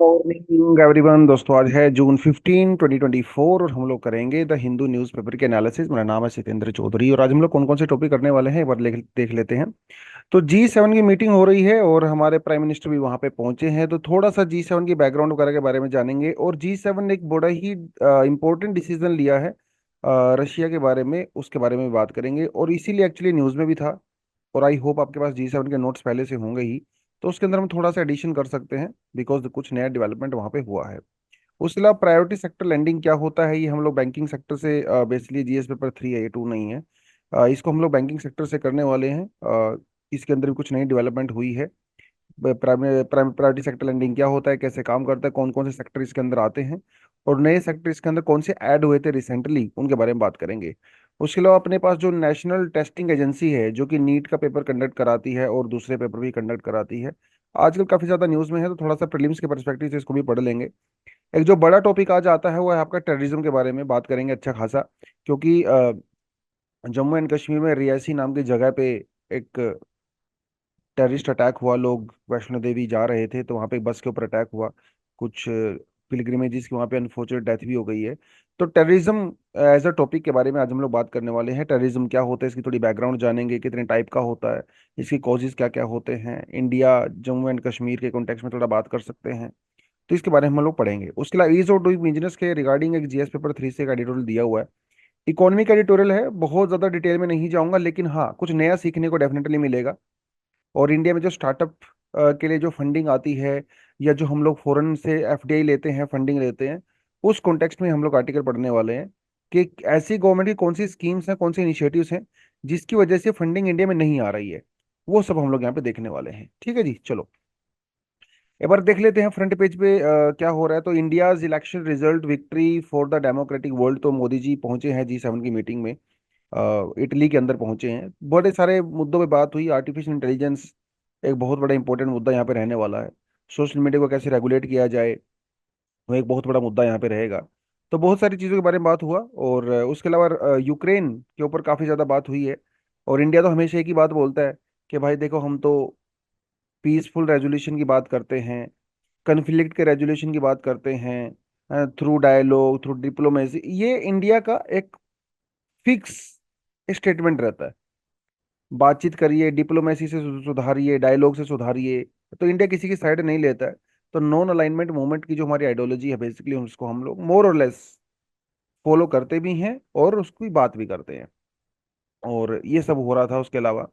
Morning everyone. दोस्तों, आज है जून 15 2024 और हम लोग करेंगे द हिंदू न्यूज़पेपर के एनालिसिस। मेरा नाम है सितेंद्र चौधरी और आज हम लोग कौन कौन से टॉपिक करने वाले हैं एक बार देख लेते हैं। तो G7 की मीटिंग हो रही है और हमारे प्राइम मिनिस्टर भी वहां पे पहुंचे हैं, तो थोड़ा सा G7 की बैकग्राउंड वगैरह के बारे में जानेंगे। और G7 ने एक बड़ा ही इंपॉर्टेंट डिसीजन लिया है रशिया के बारे में, उसके बारे में भी बात करेंगे और इसीलिए एक्चुअली न्यूज़ में भी था। और आई होप आपके पास G7 के नोट्स पहले से होंगे ही, तो उसके अंदर हम थोड़ा सा एडिशन कर सकते हैं बिकॉज कुछ नया डेवलपमेंट वहाँ पे हुआ है। उसके अलावा प्रायोरिटी सेक्टर लेंडिंग क्या होता है, ये हम लोग बैंकिंग सेक्टर से बेसिकली GS पेपर 3 है, ये 2 नहीं है। इसको हम लोग बैंकिंग सेक्टर से करने वाले हैं। इसके अंदर भी कुछ नई डेवलपमेंट हुई है। प्रायोरिटी सेक्टर लेंडिंग क्या होता है, कैसे काम करता है, कौन कौन से सेक्टर इसके अंदर आते हैं और नए सेक्टर इसके अंदर कौन से ऐड हुए थे रिसेंटली, उनके बारे में बात करेंगे। उसके अलावा अपने पास जो नेशनल टेस्टिंग एजेंसी है जो कि नीट का पेपर कंडक्ट कराती है और दूसरे पेपर भी कंडक्ट कराती है, आजकल काफी ज्यादा न्यूज में है, तो थोड़ा सा प्रीलिम्स के परस्पेक्टिव से इसको भी पढ़ लेंगे। एक जो बड़ा टॉपिक आज आता है वो है आपका टेररिज्म के बारे में बात करेंगे अच्छा खासा, क्योंकि जम्मू एंड कश्मीर में रियासी नाम की जगह पे एक टेररिस्ट अटैक हुआ। लोग वैष्णो देवी जा रहे थे तो वहाँ पे एक बस के ऊपर अटैक हुआ। कुछ पिलग्रिमेजेस की वहाँ पे अनफॉर्चुनेट डेथ भी हो गई है। तो टेररिज्म एज अ टॉपिक के बारे में आज हम लोग बात करने वाले हैं। टेररिज्म क्या होता है, इसकी थोड़ी बैकग्राउंड जानेंगे, कितने टाइप का होता है, इसकी कॉजेज क्या क्या होते हैं, इंडिया जम्मू एंड कश्मीर के कॉन्टेक्स्ट में थोड़ा बात कर सकते हैं। तो इसके बारे में हम लोग पढ़ेंगे। उसके अलावा ईज ऑफ डूइंग बिजनेस के रिगार्डिंग एक GS पेपर 3 से एक एडिटोरियल दिया हुआ है। इकोनॉमी का एडिटोरियल है, बहुत ज्यादा डिटेल में नहीं जाऊंगा, लेकिन हाँ कुछ नया सीखने को डेफिनेटली मिलेगा। और इंडिया में जो स्टार्टअप के लिए जो फंडिंग आती है, या जो हम लोग फॉरेन से FDI लेते हैं, फंडिंग लेते हैं, उस कॉन्टेक्स्ट में हम लोग आर्टिकल पढ़ने वाले हैं कि ऐसी गवर्नमेंट की कौन सी स्कीम्स हैं, कौन से इनिशिएटिव्स हैं जिसकी वजह से फंडिंग इंडिया में नहीं आ रही है। वो सब हम लोग यहाँ पे देखने वाले हैं। ठीक है जी, चलो एक बार देख लेते हैं फ्रंट पेज पे क्या हो रहा है। तो India's election result victory for the democratic world, तो मोदी जी पहुंचे हैं G7 की मीटिंग में। इटली के अंदर पहुंचे हैं, बड़े सारे मुद्दों पे बात हुई। आर्टिफिशियल इंटेलिजेंस एक बहुत बड़ा इंपॉर्टेंट मुद्दा यहाँ पे रहने वाला है। सोशल मीडिया को कैसे रेगुलेट किया जाए, वो एक बहुत बड़ा मुद्दा यहाँ पे रहेगा। तो बहुत सारी चीज़ों के बारे में बात हुआ। और उसके अलावा यूक्रेन के ऊपर काफ़ी ज़्यादा बात हुई है। और इंडिया तो हमेशा एक ही बात बोलता है कि भाई देखो, हम तो पीसफुल रेजोल्यूशन की बात करते हैं, कन्फ्लिक्ट के रेजोल्यूशन की बात करते हैं, थ्रू डायलॉग, थ्रू डिप्लोमेसी। ये इंडिया का एक फिक्स स्टेटमेंट रहता है। बातचीत करिए, डिप्लोमेसी से सुधारिए, डायलॉग से सुधारिए। तो इंडिया किसी की साइड नहीं लेता है। तो नॉन अलाइनमेंट मूवमेंट की जो हमारी आइडियोलॉजी है, बेसिकली उसको हम लोग मोर और लेस फॉलो करते भी हैं और उसकी बात भी करते हैं। और ये सब हो रहा था। उसके अलावा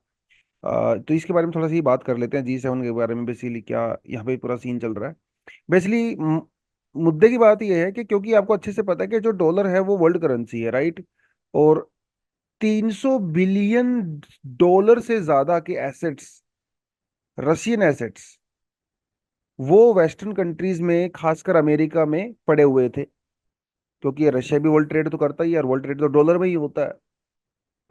तो इसके बारे में थोड़ा सा ही बात कर लेते हैं G7 के बारे में, बेसिकली क्या यहाँ पे पूरा सीन चल रहा है। बेसिकली मुद्दे की बात यह है कि क्योंकि आपको अच्छे से पता है कि जो डॉलर है वो वर्ल्ड करेंसी है, राइट। और 300 बिलियन डॉलर से ज्यादा के एसेट्स, रशियन एसेट्स, वो वेस्टर्न कंट्रीज में खासकर अमेरिका में पड़े हुए थे। क्योंकि ये रशिया भी वर्ल्ड ट्रेड तो करता ही है और वर्ल्ड ट्रेड तो डॉलर में ही होता है।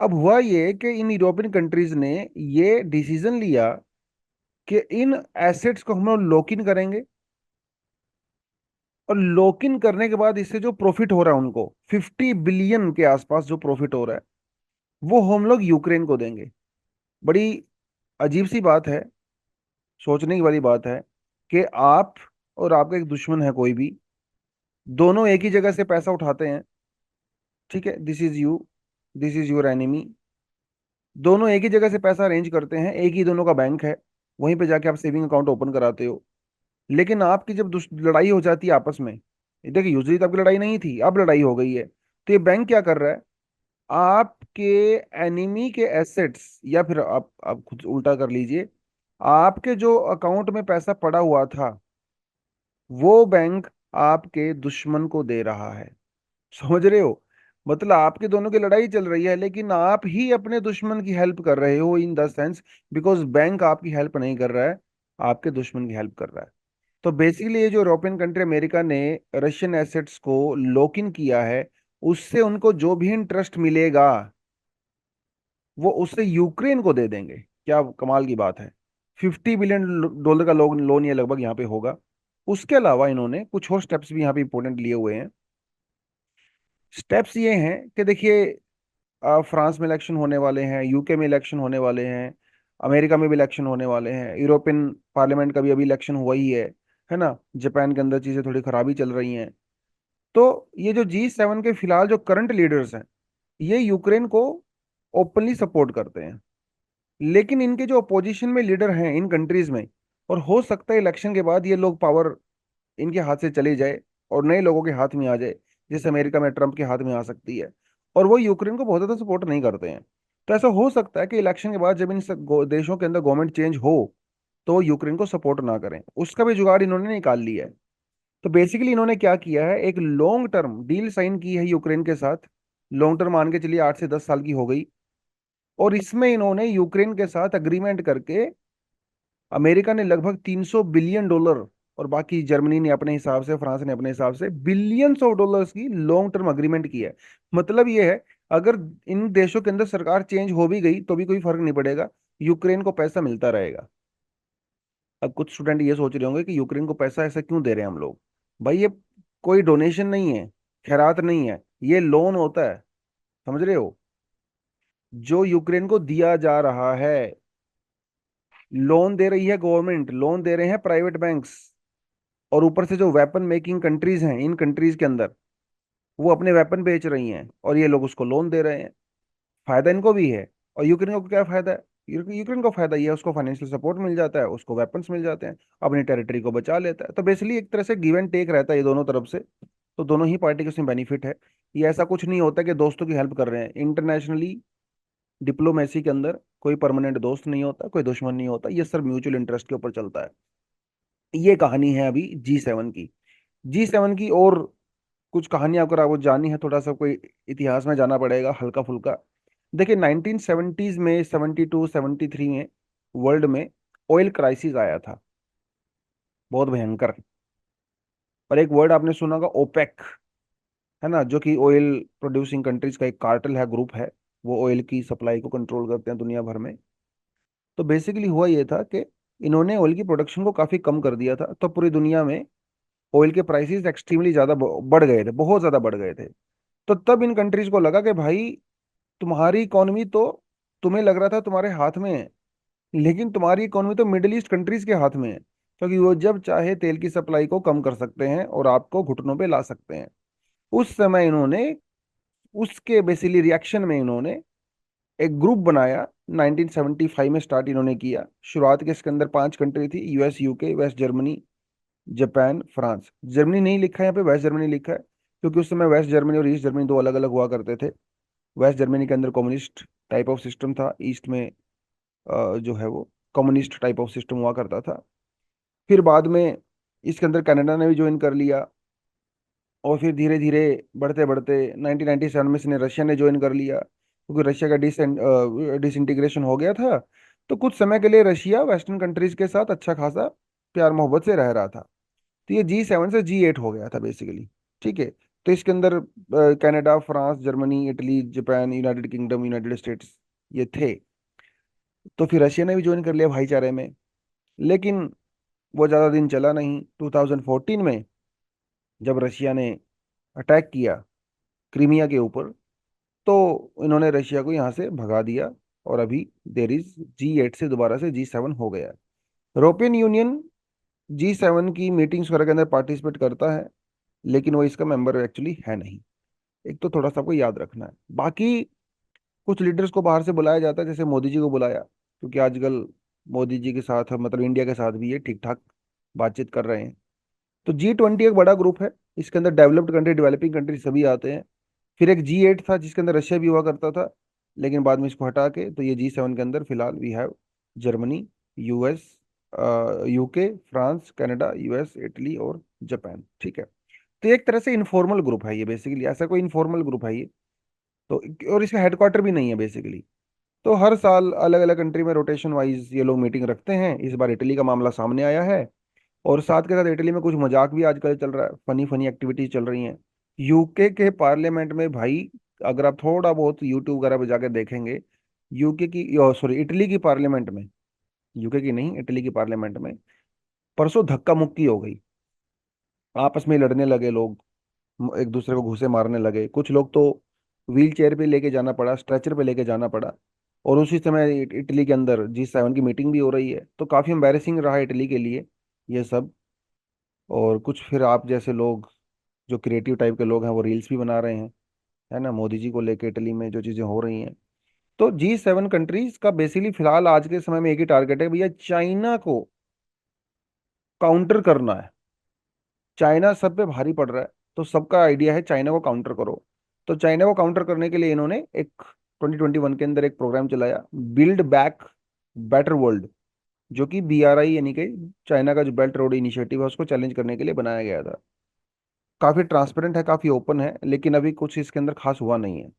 अब हुआ ये कि इन यूरोपियन कंट्रीज ने ये डिसीजन लिया कि इन एसेट्स को हम लोग लॉक इन करेंगे। और लॉक इन करने के बाद इससे जो प्रॉफिट हो रहा है उनको 50 बिलियन के आसपास जो प्रॉफिट हो रहा है, वो हम लोग यूक्रेन को देंगे। बड़ी अजीब सी बात है, सोचने की वाली बात है कि आप और आपका एक दुश्मन है कोई भी, दोनों एक ही जगह से पैसा उठाते हैं। ठीक है, this is you, this is your enemy. दोनों एक ही जगह से पैसा अरेंज करते हैं, एक ही दोनों का बैंक है, वहीं पे जाके आप सेविंग अकाउंट ओपन कराते हो। लेकिन आपकी जब लड़ाई हो जाती है आपस में, देखिए यूजली तो आपकी लड़ाई नहीं थी, अब लड़ाई हो गई है, तो ये बैंक क्या कर रहा है, आपके एनिमी के एसेट्स, या फिर आप खुद उल्टा कर लीजिए, आपके जो अकाउंट में पैसा पड़ा हुआ था वो बैंक आपके दुश्मन को दे रहा है। समझ रहे हो? मतलब आपके दोनों की लड़ाई चल रही है लेकिन आप ही अपने दुश्मन की हेल्प कर रहे हो, इन द सेंस, बिकॉज बैंक आपकी हेल्प नहीं कर रहा है, आपके दुश्मन की हेल्प कर रहा है। तो बेसिकली ये जो यूरोपियन कंट्री अमेरिका ने रशियन एसेट्स को लॉक इन किया है, उससे उनको जो भी इंटरेस्ट मिलेगा वो उससे यूक्रेन को दे देंगे। क्या कमाल की बात है। 50 बिलियन डॉलर का लोन ये लगभग यहाँ पे होगा। उसके अलावा इन्होंने कुछ और स्टेप्स भी यहाँ पे इंपॉर्टेंट लिए हुए हैं। स्टेप्स ये हैं कि देखिए, फ्रांस में इलेक्शन होने वाले हैं, UK में इलेक्शन होने वाले हैं, अमेरिका में भी इलेक्शन होने वाले हैं, यूरोपियन पार्लियामेंट का भी अभी इलेक्शन हुआ ही है। है ना। जापान के अंदर चीजें थोड़ी खराबी चल रही हैं। तो ये जो G7 के फिलहाल जो करंट लीडर्स हैं, ये यूक्रेन को ओपनली सपोर्ट करते हैं। लेकिन इनके जो अपोजिशन में लीडर हैं इन कंट्रीज में, और हो सकता है इलेक्शन के बाद ये लोग पावर इनके हाथ से चली जाए और नए लोगों के हाथ में आ जाए, जैसे अमेरिका में ट्रम्प के हाथ में आ सकती है, और वो यूक्रेन को बहुत ज़्यादा सपोर्ट नहीं करते हैं। तो ऐसा हो सकता है कि इलेक्शन के बाद जब इन देशों के अंदर गवर्नमेंट चेंज हो तो वो यूक्रेन को सपोर्ट ना करें। उसका भी जुगाड़ इन्होंने निकाल लिया है। तो बेसिकली इन्होंने क्या किया है, एक लॉन्ग टर्म डील साइन की है यूक्रेन के साथ। लॉन्ग टर्म मान के चलिए 8 से 10 साल की हो गई। और इसमें इन्होंने यूक्रेन के साथ अग्रीमेंट करके, अमेरिका ने लगभग $300 बिलियन, और बाकी जर्मनी ने अपने हिसाब से, फ्रांस ने अपने हिसाब से बिलियंस ऑफ डॉलर्स की लॉन्ग टर्म अग्रीमेंट किया है। मतलब ये है, अगर इन देशों के अंदर सरकार चेंज हो भी गई तो भी कोई फर्क नहीं पड़ेगा, यूक्रेन को पैसा मिलता रहेगा। अब कुछ स्टूडेंट ये सोच रहे होंगे कि यूक्रेन को पैसा ऐसा क्यों दे रहे हैं हम लोग। भाई ये कोई डोनेशन नहीं है, खैरात नहीं है, ये लोन होता है। समझ रहे हो, जो यूक्रेन को दिया जा रहा है, लोन दे रही है गवर्नमेंट, लोन दे रहे हैं प्राइवेट बैंक्स, और ऊपर से जो वेपन मेकिंग कंट्रीज हैं इन कंट्रीज के अंदर, वो अपने वेपन बेच रही हैं और ये लोग उसको लोन दे रहे हैं। फायदा इनको भी है। और यूक्रेन को क्या फायदा है, यूक्रेन को फायदा ये है, उसको फाइनेंशियल सपोर्ट मिल जाता है, उसको वेपन्स मिल जाते हैं, अपनी टेरिटरी को बचा लेता है। तो बेसिकली एक तरह से गिव एंड टेक रहता है ये दोनों तरफ से। तो दोनों ही पार्टी को इसमें बेनिफिट है। ये ऐसा कुछ नहीं होता कि दोस्तों की हेल्प कर रहे हैं। इंटरनेशनली डिप्लोमेसी के अंदर कोई परमानेंट दोस्त नहीं होता, कोई दुश्मन नहीं होता, ये सब म्यूचुअल इंटरेस्ट के ऊपर चलता है। ये कहानी है अभी G7 की। G7 की और कुछ कहानियां अगर आपको जाननी है, थोड़ा सा कोई इतिहास में जाना पड़ेगा हल्का फुल्का। देखिए 1970s में, 72 73 में वर्ल्ड में ऑयल क्राइसिस आया था, बहुत भयंकर। और एक वर्ड आपने सुना होगा, ओपेक, है ना, जो कि ऑयल प्रोड्यूसिंग कंट्रीज का एक कार्टेल है, ग्रुप है। वो ऑयल की सप्लाई को कंट्रोल करते हैं दुनिया भर में। तो बेसिकली हुआ ये था कि इन्होंने ऑयल की प्रोडक्शन को काफी कम कर दिया था, तो पूरी दुनिया में ऑयल के प्राइसेस एक्सट्रीमली ज्यादा बढ़ गए थे, बहुत ज्यादा बढ़ गए थे। तो तब इन कंट्रीज को लगा कि भाई, तुम्हारी इकोनॉमी तो, तुम्हें लग रहा था तुम्हारे हाथ में है, लेकिन तुम्हारी इकोनॉमी तो मिडिल ईस्ट कंट्रीज के हाथ में है, क्योंकि वो जब चाहे तेल की सप्लाई को कम कर सकते हैं और आपको घुटनों पे ला सकते हैं। उस समय इन्होंने, उसके बेसिकली रिएक्शन में इन्होंने एक ग्रुप बनाया। 1975 में स्टार्ट इन्होंने किया। शुरुआत के इसके अंदर 5 कंट्री थी, US, UK, West Germany, Japan, France. Germany नहीं लिखा है यहाँ पे, वेस्ट जर्मनी लिखा है, क्योंकि उस समय वेस्ट जर्मनी और ईस्ट जर्मनी दो अलग अलग हुआ करते थे। वेस्ट जर्मनी के अंदर कम्युनिस्ट टाइप ऑफ सिस्टम था, ईस्ट में जो है वो कम्युनिस्ट टाइप ऑफ सिस्टम हुआ करता था। फिर बाद में इसके अंदर कनाडा ने भी ज्वाइन कर लिया, और फिर धीरे धीरे बढ़ते बढ़ते 1997 में इसने रशिया ने ज्वाइन कर लिया, क्योंकि रशिया का डिसइंटीग्रेशन हो गया था। तो कुछ समय के लिए रशिया वेस्टर्न कंट्रीज के साथ अच्छा खासा प्यार मोहब्बत से रह रहा था। तो ये G7 से G8 हो गया था बेसिकली। ठीक है। तो इसके अंदर Canada, France, Germany, Italy, Japan, United kingdom, United states, ये थे। तो फिर रशिया ने भी ज्वाइन कर लिया भाईचारे में। लेकिन वो ज़्यादा दिन चला नहीं। 2014 में जब रशिया ने अटैक किया क्रीमिया के ऊपर, तो इन्होंने रशिया को यहाँ से भगा दिया। और अभी देर इज G8 से दोबारा से G7 हो गया। यूरोपियन यूनियन G7 की मीटिंग्स वगैरह के अंदर पार्टिसिपेट करता है, लेकिन वो इसका मेंबर एक्चुअली है नहीं। एक तो थोड़ा सा आपको याद रखना है। बाकी कुछ लीडर्स को बाहर से बुलाया जाता है, जैसे मोदी जी को बुलाया, क्योंकि आजकल मोदी जी के साथ, मतलब इंडिया के साथ भी ये ठीक ठाक बातचीत कर रहे हैं। तो G20 एक बड़ा ग्रुप है, इसके अंदर डेवलप्ड कंट्री, डेवलपिंग कंट्री सभी आते हैं। फिर एक G8 था जिसके अंदर रशिया भी हुआ करता था, लेकिन बाद में इसको हटा के, तो ये G7 के अंदर फिलहाल we have Germany, US, UK, France, Canada, US, Italy और जापान। ठीक है। तो एक तरह से इनफॉर्मल ग्रुप है ये, बेसिकली ऐसा कोई इनफॉर्मल ग्रुप है ये। तो और इसका हेडक्वार्टर भी नहीं है बेसिकली। तो हर साल अलग अलग कंट्री में रोटेशन वाइज ये लोग मीटिंग रखते हैं। इस बार इटली का मामला सामने आया है, और साथ के साथ इटली में कुछ मजाक भी आजकल चल रहा है, फनी फनी एक्टिविटीज चल रही हैं। यूके के पार्लियामेंट में भाई, अगर आप थोड़ा बहुत यूट्यूब वगैरह पे जाकर देखेंगे, यूके की, सॉरी, इटली की पार्लियामेंट में, यूके की नहीं, इटली की पार्लियामेंट में परसों धक्का मुक्की हो गई। आपस में लड़ने लगे लोग, एक दूसरे को घूंसे मारने लगे। कुछ लोग तो व्हील चेयर पे लेके जाना पड़ा, स्ट्रेचर पे लेके जाना पड़ा। और उसी समय इटली के अंदर G7 की मीटिंग भी हो रही है। तो काफी एम्बैरेसिंग रहा इटली के लिए ये सब। और कुछ फिर आप जैसे लोग जो क्रिएटिव टाइप के लोग हैं वो रील्स भी बना रहे हैं, है ना, मोदी जी को लेके इटली में जो चीज़ें हो रही हैं। तो G7 कंट्रीज का बेसिकली फिलहाल आज के समय में एक ही टारगेट है भैया, चाइना को काउंटर करना है। चाइना सब पे भारी पड़ रहा है, तो सबका आइडिया है चाइना को काउंटर करो। तो चाइना को काउंटर करने के लिए इन्होंने एक 2021 के अंदर एक प्रोग्राम चलाया, बिल्ड बैक बेटर वर्ल्ड, जो कि BRI यानी कि चाइना का जो बेल्ट रोड इनिशिएटिव है उसको चैलेंज करने के लिए बनाया गया था। काफी ट्रांसपेरेंट है, काफी ओपन है, लेकिन अभी कुछ इसके अंदर खास हुआ नहीं है,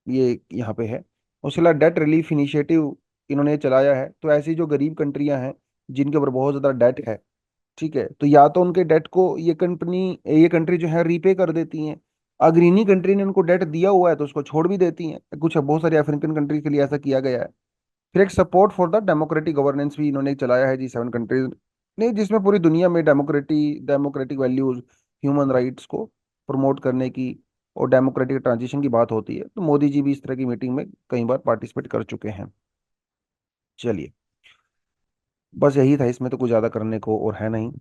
ये यहाँ पे है। उसके अलावा डेट रिलीफ इनिशिएटिव इन्होंने चलाया है। तो ऐसी जो गरीब कंट्रियां हैं जिनके ऊपर बहुत ज्यादा डेट है, ठीक है, तो या तो उनके डेट को ये कंट्री जो है रीपे कर देती हैं। अगर इन्हीं कंट्री ने उनको डेट दिया हुआ है तो उसको छोड़ भी देती हैं। कुछ बहुत सारी अफ्रीकन कंट्री के लिए ऐसा किया गया है। फिर एक support for the democratic governance भी इन्होंने चलाया है G7 कंट्रीज ने, जिसमें पूरी दुनिया में डेमोक्रेटिक वैल्यूज, ह्यूमन राइट्स को प्रमोट करने की और डेमोक्रेटिक ट्रांजिशन की बात होती है। तो मोदी जी भी इस तरह की मीटिंग में कई बार पार्टिसिपेट कर चुके हैं। चलिए, बस यही था, इसमें तो कुछ ज़्यादा करने को और है नहीं।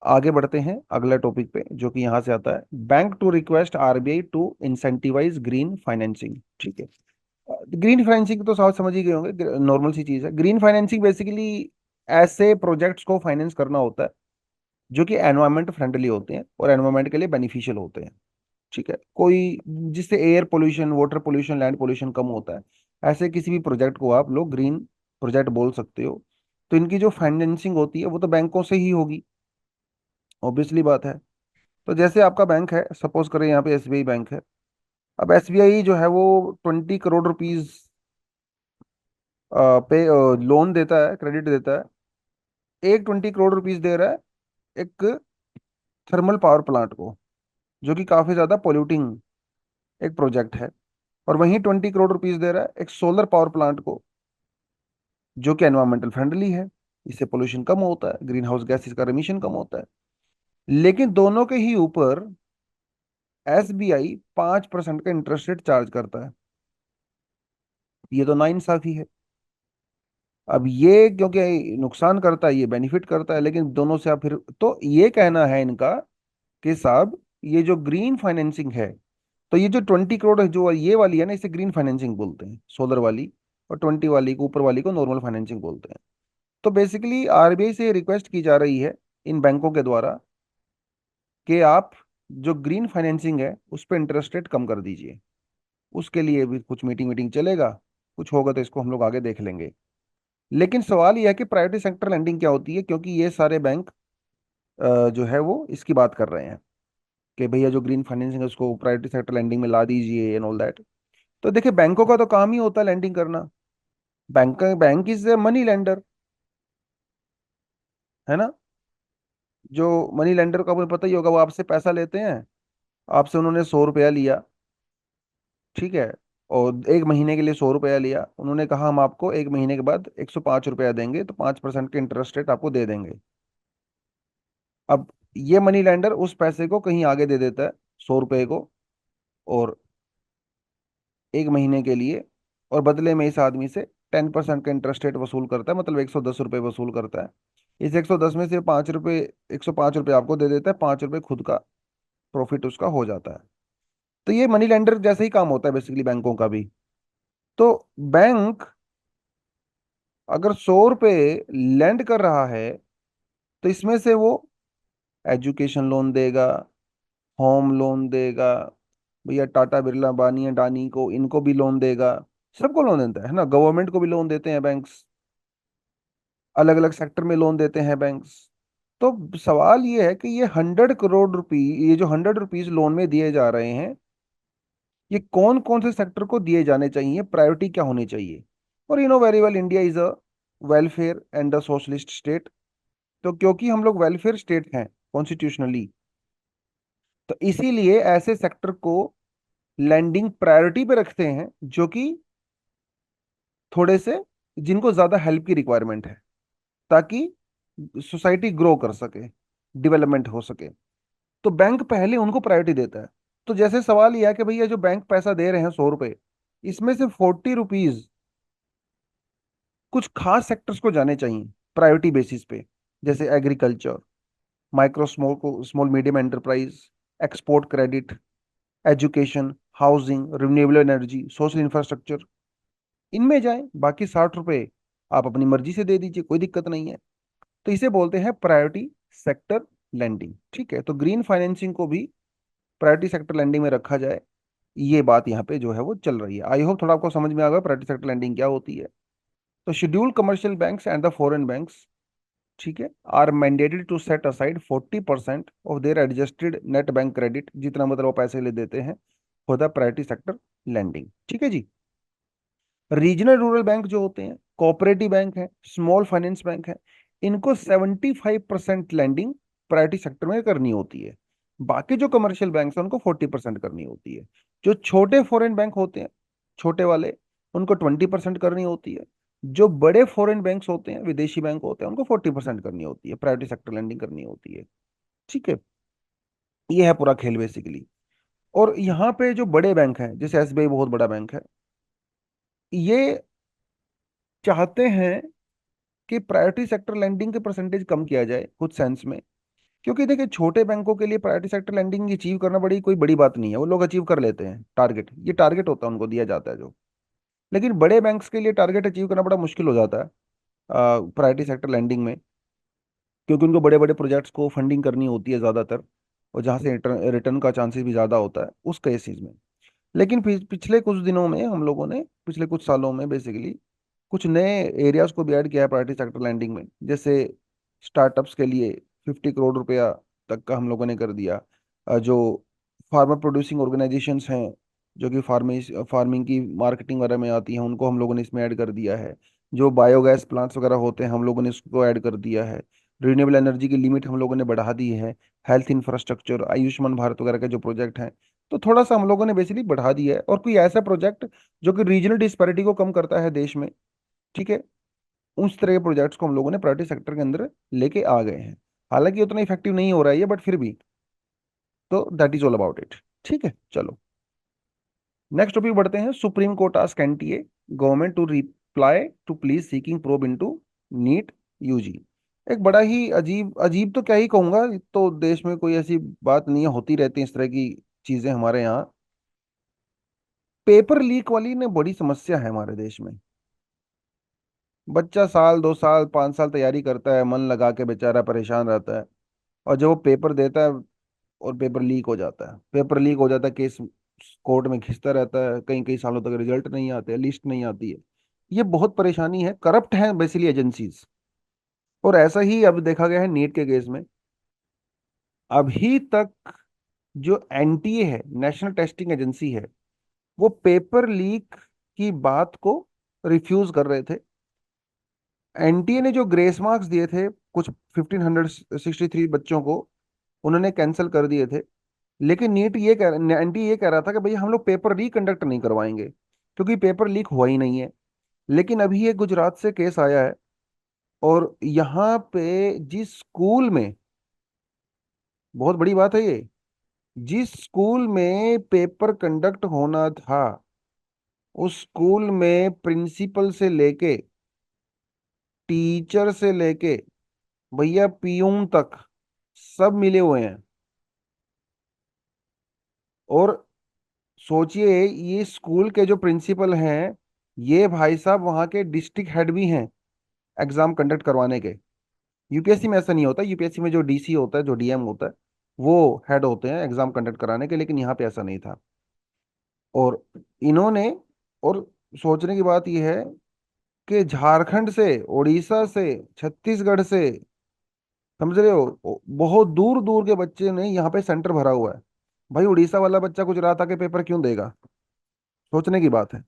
आगे बढ़ते हैं अगला टॉपिक पे, जो कि यहाँ से आता है, bank to request RBI to incentivise green financing. ठीक है, ग्रीन फाइनेंसिंग तो साफ समझ ही गए होंगे, नॉर्मल सी चीज़ है। ग्रीन फाइनेंसिंग बेसिकली ऐसे प्रोजेक्ट्स को फाइनेंस करना होता है जो कि एनवायरमेंट फ्रेंडली होते हैं और एनवायरमेंट के लिए बेनिफिशियल होते हैं। ठीक है, कोई जिससे air pollution, water pollution, land pollution कम होता है, ऐसे किसी भी प्रोजेक्ट को आप लोग ग्रीन प्रोजेक्ट बोल सकते हो। तो इनकी जो फाइनेंसिंग होती है वो तो बैंकों से ही होगी, ऑब्वियसली बात है। तो जैसे आपका बैंक है, सपोज करें यहाँ पे SBI बैंक है। अब SBI जो है वो 20 करोड़ रुपीज पे लोन देता है, क्रेडिट देता है। एक 20 करोड़ रुपीज दे रहा है एक थर्मल पावर प्लांट को, जो कि काफी ज्यादा पोल्यूटिंग एक प्रोजेक्ट है। और वहीं 20 करोड़ रुपीज दे रहा है एक सोलर पावर प्लांट को, जो कि एनवायरमेंटल फ्रेंडली है। इससे पोल्यूशन कम होता है, ग्रीन हाउस गैसेस का एमिशन कम होता है। लेकिन दोनों के ही ऊपर SBI 5% का इंटरेस्ट रेट चार्ज करता है। ये तो नाइंसाफी है। अब ये क्योंकि नुकसान करता है, ये बेनिफिट करता है, लेकिन दोनों से आप फिर तो ये कहना है इनका कि साहब, ये जो ग्रीन फाइनेंसिंग है, तो ये जो 20 करोड़ है जो ये वाली है ना, इसे ग्रीन फाइनेंसिंग बोलते हैं, सोलर वाली। और 20 वाली को, ऊपर वाली को नॉर्मल फाइनेंसिंग बोलते हैं। तो बेसिकली RBI से रिक्वेस्ट की जा रही है इन बैंकों के द्वारा कि आप जो ग्रीन फाइनेंसिंग है उस पर इंटरेस्ट रेट कम कर दीजिए। उसके लिए भी कुछ मीटिंग मीटिंग चलेगा, कुछ होगा तो इसको हम लोग आगे देख लेंगे। लेकिन सवाल यह है कि प्राइवेट सेक्टर लैंडिंग क्या होती है, क्योंकि ये सारे बैंक जो है वो इसकी बात कर रहे हैं कि भैया जो ग्रीन फाइनेंसिंग है उसको प्राइवेट सेक्टर लैंडिंग में ला दीजिए एंड ऑल दैट। तो देखिए, बैंकों का तो काम ही होता है लैंडिंग करना। Bank is a money lender, है ना। जो मनी लेंडर का, आपको पता ही होगा, वो आपसे पैसा लेते हैं। आपसे उन्होंने 100 रुपया लिया, ठीक है, और एक महीने के लिए 100 रुपया लिया। उन्होंने कहा हम आपको एक महीने के बाद 105 रुपया देंगे, तो 5% के इंटरेस्ट रेट आपको दे देंगे। अब ये मनी लेंडर उस पैसे को कहीं आगे दे देता है, 100 रुपये को, और एक महीने के लिए, और बदले में इस आदमी से 10% का इंटरेस्ट रेट वसूल करता है, मतलब 110 रुपये वसूल करता है। इस 110 में से 5 रुपये, 105 रुपये आपको दे देता है, 5 रुपये खुद का प्रॉफिट उसका हो जाता है। तो ये मनी लेंडर जैसे ही काम होता है बेसिकली बैंकों का भी। तो बैंक अगर 100 रुपये लैंड कर रहा है, तो इसमें से वो एजुकेशन लोन देगा, होम लोन देगा, भैया टाटा बिरला बानी अडानी को, इनको भी लोन देगा। सबको लोन देता है ना, गवर्नमेंट को भी लोन देते हैं बैंक्स, अलग अलग सेक्टर में लोन देते हैं बैंक्स। तो सवाल ये है कि ये 100 करोड़ रुपए, ये जो 100 रुपीज लोन में दिए जा रहे हैं, ये कौन कौन से सेक्टर को दिए जाने चाहिए, प्रायोरिटी क्या होनी चाहिए। और you know very well, India is a welfare and a socialist state. तो क्योंकि हम लोग वेलफेयर स्टेट हैं कॉन्स्टिट्यूशनली, तो इसीलिए ऐसे सेक्टर को लैंडिंग प्रायोरिटी पे रखते हैं जो कि थोड़े से, जिनको ज्यादा हेल्प की रिक्वायरमेंट है, ताकि सोसाइटी ग्रो कर सके, डेवलपमेंट हो सके। तो बैंक पहले उनको प्रायोरिटी देता है। तो जैसे सवाल यह है कि भैया जो बैंक पैसा दे रहे हैं 100 रुपए, इसमें से 40 रुपीज कुछ खास सेक्टर्स को जाने चाहिए प्रायोरिटी बेसिस पे, जैसे agriculture, micro small small medium enterprise, export credit, education, housing, renewable energy, social infrastructure, इनमें जाएं। बाकी 60 रुपए आप अपनी मर्जी से दे दीजिए, कोई दिक्कत नहीं है। तो इसे बोलते हैं प्रायोरिटी सेक्टर लैंडिंग। ठीक है, तो ग्रीन फाइनेंसिंग को भी प्रायोरिटी सेक्टर लैंडिंग में रखा जाए, ये बात यहाँ पे जो है वो चल रही है। आई होप थोड़ा आपको समझ में आ गया प्रायोरिटी सेक्टर लैंडिंग क्या होती है। तो scheduled commercial banks and the foreign banks, ठीक है, are mandated to set aside 40% of their adjusted net bank credit, जितना मतलब वो पैसे ले देते हैं for the priority sector lending. ठीक है जी। रीजनल रूरल बैंक जो होते हैं, कोऑपरेटिव बैंक है, स्मॉल फाइनेंस बैंक है, इनको 75% लैंडिंग प्रायोरिटी सेक्टर में करनी होती है। बाकी जो कमर्शियल बैंक है उनको 40% करनी होती है। जो छोटे फॉरेन बैंक होते हैं, छोटे वाले, उनको 20% करनी होती है। जो बड़े फॉरेन बैंक्स होते हैं, विदेशी बैंक होते हैं, उनको 40% करनी होती है, प्रायोरिटी सेक्टर लैंडिंग करनी होती है। ठीक है, ये है पूरा खेल बेसिकली। और यहाँ पे जो बड़े बैंक हैं, जैसे एसबीआई बहुत बड़ा बैंक है, ये चाहते हैं कि प्रायोरिटी सेक्टर लैंडिंग के परसेंटेज कम किया जाए कुछ सेंस में। क्योंकि देखिए, छोटे बैंकों के लिए प्रायोरिटी सेक्टर लैंडिंग अचीव करना बड़ी कोई बड़ी बात नहीं है, वो लोग अचीव कर लेते हैं टारगेट, ये टारगेट होता है उनको दिया जाता है जो। लेकिन बड़े बैंक्स के लिए टारगेट अचीव करना बड़ा मुश्किल हो जाता है प्रायोरिटी सेक्टर लैंडिंग में, क्योंकि उनको बड़े बड़े प्रोजेक्ट्स को फंडिंग करनी होती है ज़्यादातर, और जहाँ से रिटर्न रिटर्न का चांसेस भी ज़्यादा होता है उस केसेस में। लेकिन पिछले कुछ दिनों में हम लोगों ने, पिछले कुछ सालों में बेसिकली कुछ नए एरियाज को भी ऐड किया है प्रायोरिटी सेक्टर लैंडिंग में। जैसे स्टार्टअप्स के लिए 50 करोड़ रुपया तक का हम लोगों ने कर दिया। जो फार्मर प्रोड्यूसिंग ऑर्गेनाइजेशंस हैं, जो कि फार्मिंग की मार्केटिंग वगैरह में आती हैं, उनको हम लोगों ने इसमें ऐड कर दिया है। जो बायोगैस प्लांट्स वगैरह होते हैं, हम लोगों ने इसको ऐड कर दिया है। रिन्यूएबल एनर्जी की लिमिट हम लोगों ने बढ़ा दी है। हेल्थ इंफ्रास्ट्रक्चर, आयुष्मान भारत वगैरह के जो प्रोजेक्ट हैं, तो थोड़ा सा हम लोगों ने बेसिकली बढ़ा दिया है। और कोई ऐसा प्रोजेक्ट जो कि रीजनल डिस्पैरिटी को कम करता है देश में, ठीक है, उस तरह के प्रोजेक्ट्स को हम लोगों ने प्रायोरिटी सेक्टर के अंदर लेके आ गए हैं। हालांकि उतना इफेक्टिव नहीं हो रहा है ये, बट फिर भी, तो that is all about it. ठीक है, चलो नेक्स्ट टॉपिक बढ़ते हैं। Supreme Court ask NTA government to reply to pleas seeking probe into NEET UG. एक बड़ा ही अजीब अजीब तो क्या ही कहूंगा, तो देश में कोई ऐसी बात नहीं है, होती रहती है इस तरह की चीजें हमारे यहाँ। पेपर लीक वाली ने बड़ी समस्या है हमारे देश में। बच्चा साल 2 साल 5 साल तैयारी करता है, मन लगा के, बेचारा परेशान रहता है, और जब वो पेपर देता है और पेपर लीक हो जाता है, पेपर लीक हो जाता है, केस कोर्ट में घिसता रहता है, कई कई सालों तक रिजल्ट नहीं आते, लिस्ट नहीं आती है। ये बहुत परेशानी है, करप्ट है बेसिकली एजेंसीज। और ऐसा ही अब देखा गया है नीट के केस में। अभी तक जो एनटीए है, नेशनल टेस्टिंग एजेंसी है, वो पेपर लीक की बात को रिफ्यूज कर रहे थे। एनटीए ने जो ग्रेस मार्क्स दिए थे कुछ 1563 बच्चों को, उन्होंने कैंसिल कर दिए थे। लेकिन एनटीए ये कह रहा था कि भाई हम लोग पेपर रिकंडक्ट नहीं करवाएंगे, क्योंकि पेपर लीक हुआ ही नहीं है। लेकिन अभी ये गुजरात से केस आया है, और यहाँ पे जिस स्कूल में, बहुत बड़ी बात है ये, जिस स्कूल में पेपर कंडक्ट होना था, उस स्कूल में प्रिंसिपल से लेके, टीचर से लेके, भैया पीयून तक सब मिले हुए हैं। और सोचिए, ये स्कूल के जो प्रिंसिपल हैं, ये भाई साहब वहाँ के डिस्ट्रिक्ट हेड भी हैं एग्जाम कंडक्ट करवाने के। यूपीएससी में ऐसा नहीं होता, यूपीएससी में जो डीसी होता है, जो डीएम होता है, वो हेड होते हैं एग्जाम कंडक्ट कराने के, लेकिन यहाँ पे ऐसा नहीं था। और इन्होंने, और सोचने की बात यह है कि झारखंड से, उड़ीसा से, छत्तीसगढ़ से, समझ रहे हो, बहुत दूर दूर के बच्चे ने यहाँ पे सेंटर भरा हुआ है। भाई उड़ीसा वाला बच्चा गुजरात आके पेपर क्यों देगा? सोचने की बात है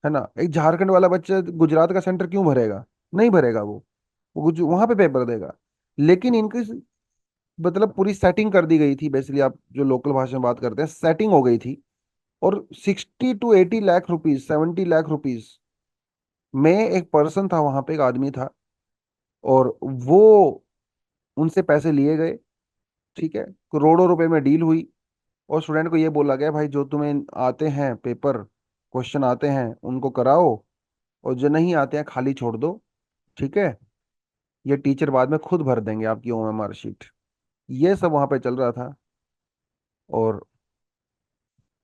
ना। एक झारखंड वाला बच्चा गुजरात का सेंटर क्यों भरेगा? नहीं भरेगा वो वहां पे पेपर देगा। लेकिन इनकी मतलब पूरी सेटिंग कर दी गई थी, बेसिकली आप जो लोकल भाषा में बात करते हैं, सेटिंग हो गई थी। और 60 to 80 lakh rupees, 70 lakh rupees में एक पर्सन था वहां पे, एक आदमी था, और वो, उनसे पैसे लिए गए। ठीक है, करोड़ों रुपए में डील हुई। और स्टूडेंट को ये बोला गया, भाई जो तुम्हें आते हैं पेपर, क्वेश्चन आते हैं, उनको कराओ, और जो नहीं आते हैं खाली छोड़ दो। ठीक है, ये टीचर बाद में खुद भर देंगे आपकी ओएमआर शीट। ये सब वहां पे चल रहा था। और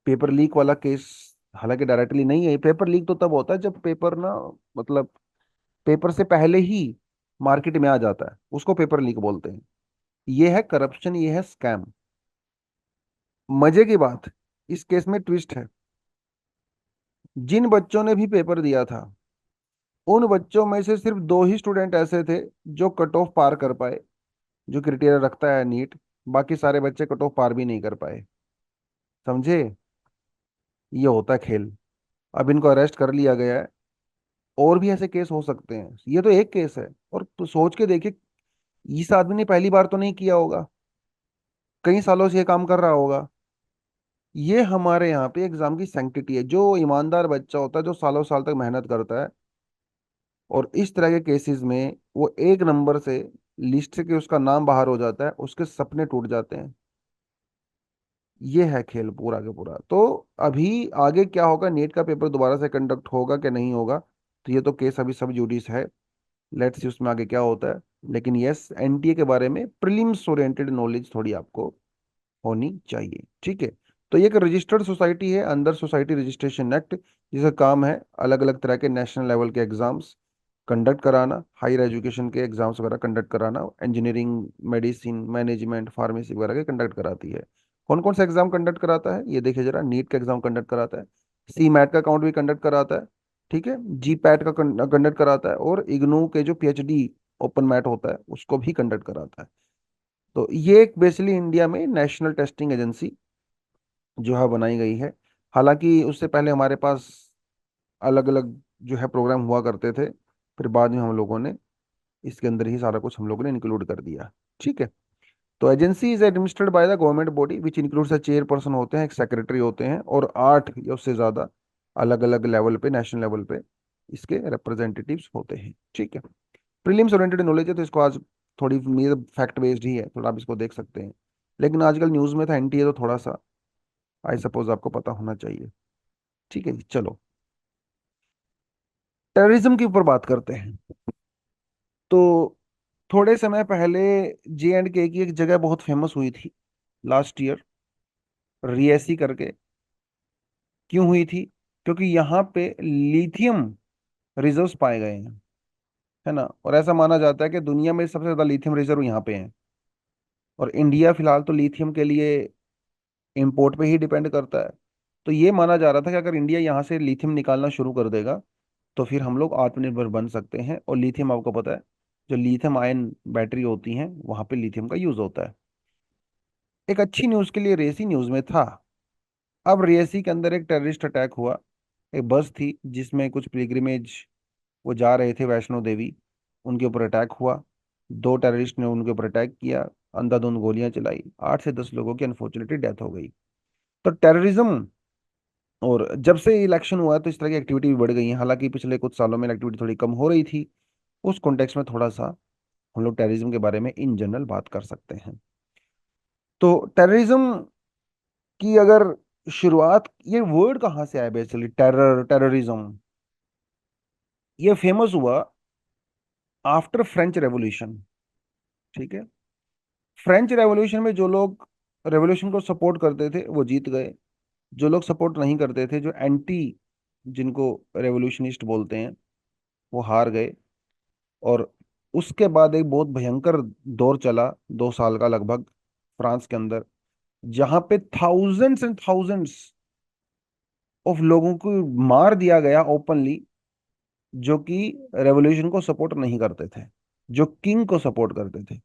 पेपर लीक वाला केस, हालांकि डायरेक्टली नहीं है, पेपर लीक तो तब होता है जब पेपर ना, मतलब पेपर से पहले ही मार्केट में आ जाता है, उसको पेपर लीक बोलते हैं। ये है करप्शन, ये है स्कैम। मजे की बात, इस केस में ट्विस्ट है। जिन बच्चों ने भी पेपर दिया था, उन बच्चों में से सिर्फ दो ही स्टूडेंट ऐसे थे जो कट ऑफ पार कर पाए, जो क्राइटेरिया रखता है नीट। बाकी सारे बच्चे कट ऑफ पार भी नहीं कर पाए। समझे? ये होता है खेल। अब इनको अरेस्ट कर लिया गया है। और भी ऐसे केस हो सकते हैं, ये तो एक केस है। और तो सोच के देखिए, इस आदमी ने पहली बार तो नहीं किया होगा, कई सालों से ये काम कर रहा होगा। ये हमारे यहाँ पे एग्जाम की सैंक्टिटी है। जो ईमानदार बच्चा होता है, जो सालों साल तक मेहनत करता है, और इस तरह के केसेस में वो एक नंबर से लिस्ट से कि उसका नाम बाहर हो जाता है, उसके सपने टूट जाते हैं। ये है खेल पूरा का पूरा। तो अभी आगे क्या होगा, नीट का पेपर दोबारा से कंडक्ट होगा कि नहीं होगा, तो ये तो केस अभी सब जुडिस है। लेट्स सी उसमें आगे क्या होता है। लेकिन यस, एनटीए के बारे में प्रीलिम्स ओरिएंटेड नॉलेज थोड़ी आपको होनी चाहिए, ठीक है। तो ये एक रजिस्टर्ड सोसाइटी है, अंडर सोसाइटी रजिस्ट्रेशन एक्ट, जिसका काम है अलग अलग तरह के नेशनल लेवल के एग्जाम्स कंडक्ट कराना, हायर एजुकेशन के एग्जाम्स वगैरह कंडक्ट कराना, इंजीनियरिंग, मेडिसिन, मैनेजमेंट, फार्मेसी वगैरह के कंडक्ट कराती है। कौन कौन सा एग्जाम कंडक्ट कराता है ये देखिए जरा। नीट का एग्जाम कंडक्ट कराता है, सी मैट का काउंट भी कंडक्ट कराता है, ठीक है, जी पैट का कंडक्ट कराता है, और इग्नू के जो पीएचडी ओपन मैट होता है उसको भी कंडक्ट कराता है। तो ये एक बेसिकली इंडिया में नेशनल टेस्टिंग एजेंसी जो है बनाई गई है। हालांकि उससे पहले हमारे पास अलग अलग जो है प्रोग्राम हुआ करते थे, फिर बाद में हम लोगों ने इसके अंदर ही सारा कुछ हम लोगों ने इंक्लूड कर दिया, ठीक है। तो agency is administered by the government body which includes a chairperson होते हैं, एक सेक्रेटरी होते हैं, और 8 या उससे ज़्यादा अलग अलग लेवल पे, नेशनल लेवल पे इसके रिप्रेजेंटेटिव्स होते हैं, ठीक है। प्रीलिम्स ओरिएंटेड नॉलेज है, तो इसको आज थोड़ी मेरे फैक्ट बेस्ड ही है, थोड़ा आप इसको देख सकते हैं। लेकिन आजकल न्यूज़ में था एनटीए, तो थोड़ा सा आई सपोज आपको पता होना चाहिए, ठीक है जी। चलो, टेररिज्म के ऊपर बात करते हैं। तो थोड़े समय पहले जे एंड के की एक जगह बहुत फेमस हुई थी लास्ट ईयर, रियसी करके। क्यों हुई थी? क्योंकि यहाँ पे लिथियम रिजर्व्स पाए गए हैं, है ना। और ऐसा माना जाता है कि दुनिया में सबसे ज्यादा लिथियम रिजर्व यहाँ पे हैं। और इंडिया फिलहाल तो लिथियम के लिए इंपोर्ट पे ही डिपेंड करता है। तो ये माना जा रहा था कि अगर इंडिया यहाँ से लिथियम निकालना शुरू कर देगा, तो फिर हम लोग आत्मनिर्भर बन सकते हैं। और लिथियम आपको पता है, जो लिथियम आयन बैटरी होती हैं वहां पे लिथियम का यूज होता है। एक अच्छी न्यूज के लिए रेसी न्यूज में था। अब रियासी के अंदर एक टेररिस्ट अटैक हुआ। एक बस थी जिसमें कुछ पिलग्रिमेज, वो जा रहे थे वैष्णो देवी, उनके ऊपर अटैक हुआ। दो टेररिस्ट ने उनके ऊपर अटैक किया, अंधाधुंध गोलियां चलाई, 8 से 10 लोगों की अनफॉर्चुनेटली डेथ हो गई। तो टेररिज्म, और जब से इलेक्शन हुआ है तो इस तरह की एक्टिविटी भी बढ़ गई है। हालांकि पिछले कुछ सालों में एक्टिविटी थोड़ी कम हो रही थी। उस कॉन्टेक्स्ट में थोड़ा सा हम लोग टेररिज्म के बारे में इन जनरल बात कर सकते हैं। तो टेररिज्म की अगर शुरुआत, ये वर्ड कहाँ से आया बेसिकली, टेरर, टेररिज्म, ये फेमस हुआ आफ्टर फ्रेंच रेवोल्यूशन, ठीक है। फ्रेंच रेवोल्यूशन में जो लोग रेवोल्यूशन को सपोर्ट करते थे वो जीत गए। जो लोग सपोर्ट नहीं करते थे, जो एंटी, जिनको रेवोल्यूशनिस्ट बोलते हैं, वो हार गए। और उसके बाद एक बहुत भयंकर दौर चला, 2 साल का लगभग, फ्रांस के अंदर, जहां पे थाउजेंड्स एंड थाउजेंड्स ऑफ लोगों को मार दिया गया ओपनली, जो कि रेवोल्यूशन को सपोर्ट नहीं करते थे, जो किंग को सपोर्ट करते थे।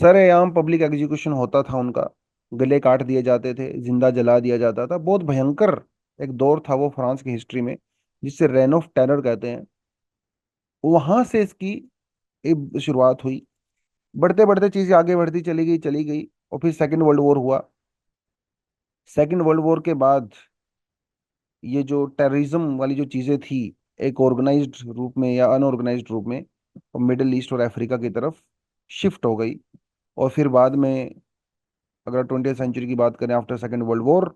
सरेआम पब्लिक एग्जीक्यूशन होता था उनका, गले काट दिए जाते थे, जिंदा जला दिया जाता था। बहुत भयंकर एक दौर था वो फ्रांस की हिस्ट्री में, जिससे रेन ऑफ टेरर कहते हैं। वहां से इसकी एक शुरुआत हुई। बढ़ते बढ़ते चीजें आगे बढ़ती चली गई, चली गई। और फिर सेकेंड वर्ल्ड वॉर हुआ। सेकेंड वर्ल्ड वॉर के बाद ये जो टेररिज्म वाली जो चीजें थी, एक ऑर्गेनाइज्ड रूप में या अनऑर्गेनाइज्ड रूप में, और मिडिल ईस्ट और अफ्रीका की तरफ शिफ्ट हो गई। और फिर बाद में, अगर 20th सेंचुरी की बात करें, आफ्टर सेकेंड वर्ल्ड वॉर,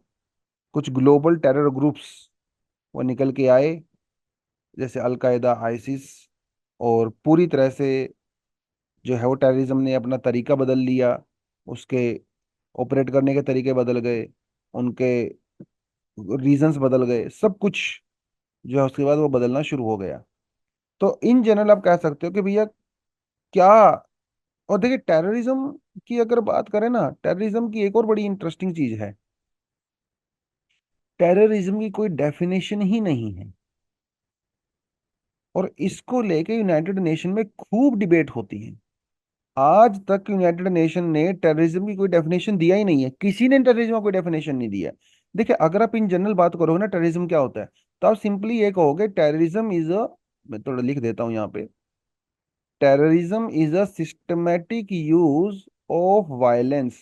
कुछ ग्लोबल टेरर ग्रुप्स वो निकल के आए, जैसे अलकायदा, आइसिस। और पूरी तरह से जो है वो टेररिज्म ने अपना तरीका बदल लिया। उसके ऑपरेट करने के तरीके बदल गए, उनके रीजंस बदल गए, सब कुछ जो है उसके बाद वो बदलना शुरू हो गया। तो इन जनरल आप कह सकते हो कि भैया क्या। और देखिए टेररिज्म की अगर बात करें ना, टेररिज्म की एक और बड़ी इंटरेस्टिंग चीज है, टेररिज्म की कोई डेफिनेशन ही नहीं है। और इसको लेके यूनाइटेड नेशन में खूब डिबेट होती है। आज तक यूनाइटेड नेशन ने टेररिज्म की कोई डेफिनेशन दिया ही नहीं है, किसी ने टेररिज्म का कोई डेफिनेशन नहीं दिया है। देखिए अगर आप इन जनरल बात करोगे ना टेररिज्म क्या होता है, तो आप सिंपली ये कहोगे टेररिज्म इज अ, मैं थोड़ा लिख देता हूं यहाँ पे, terrorism is a systematic use of violence.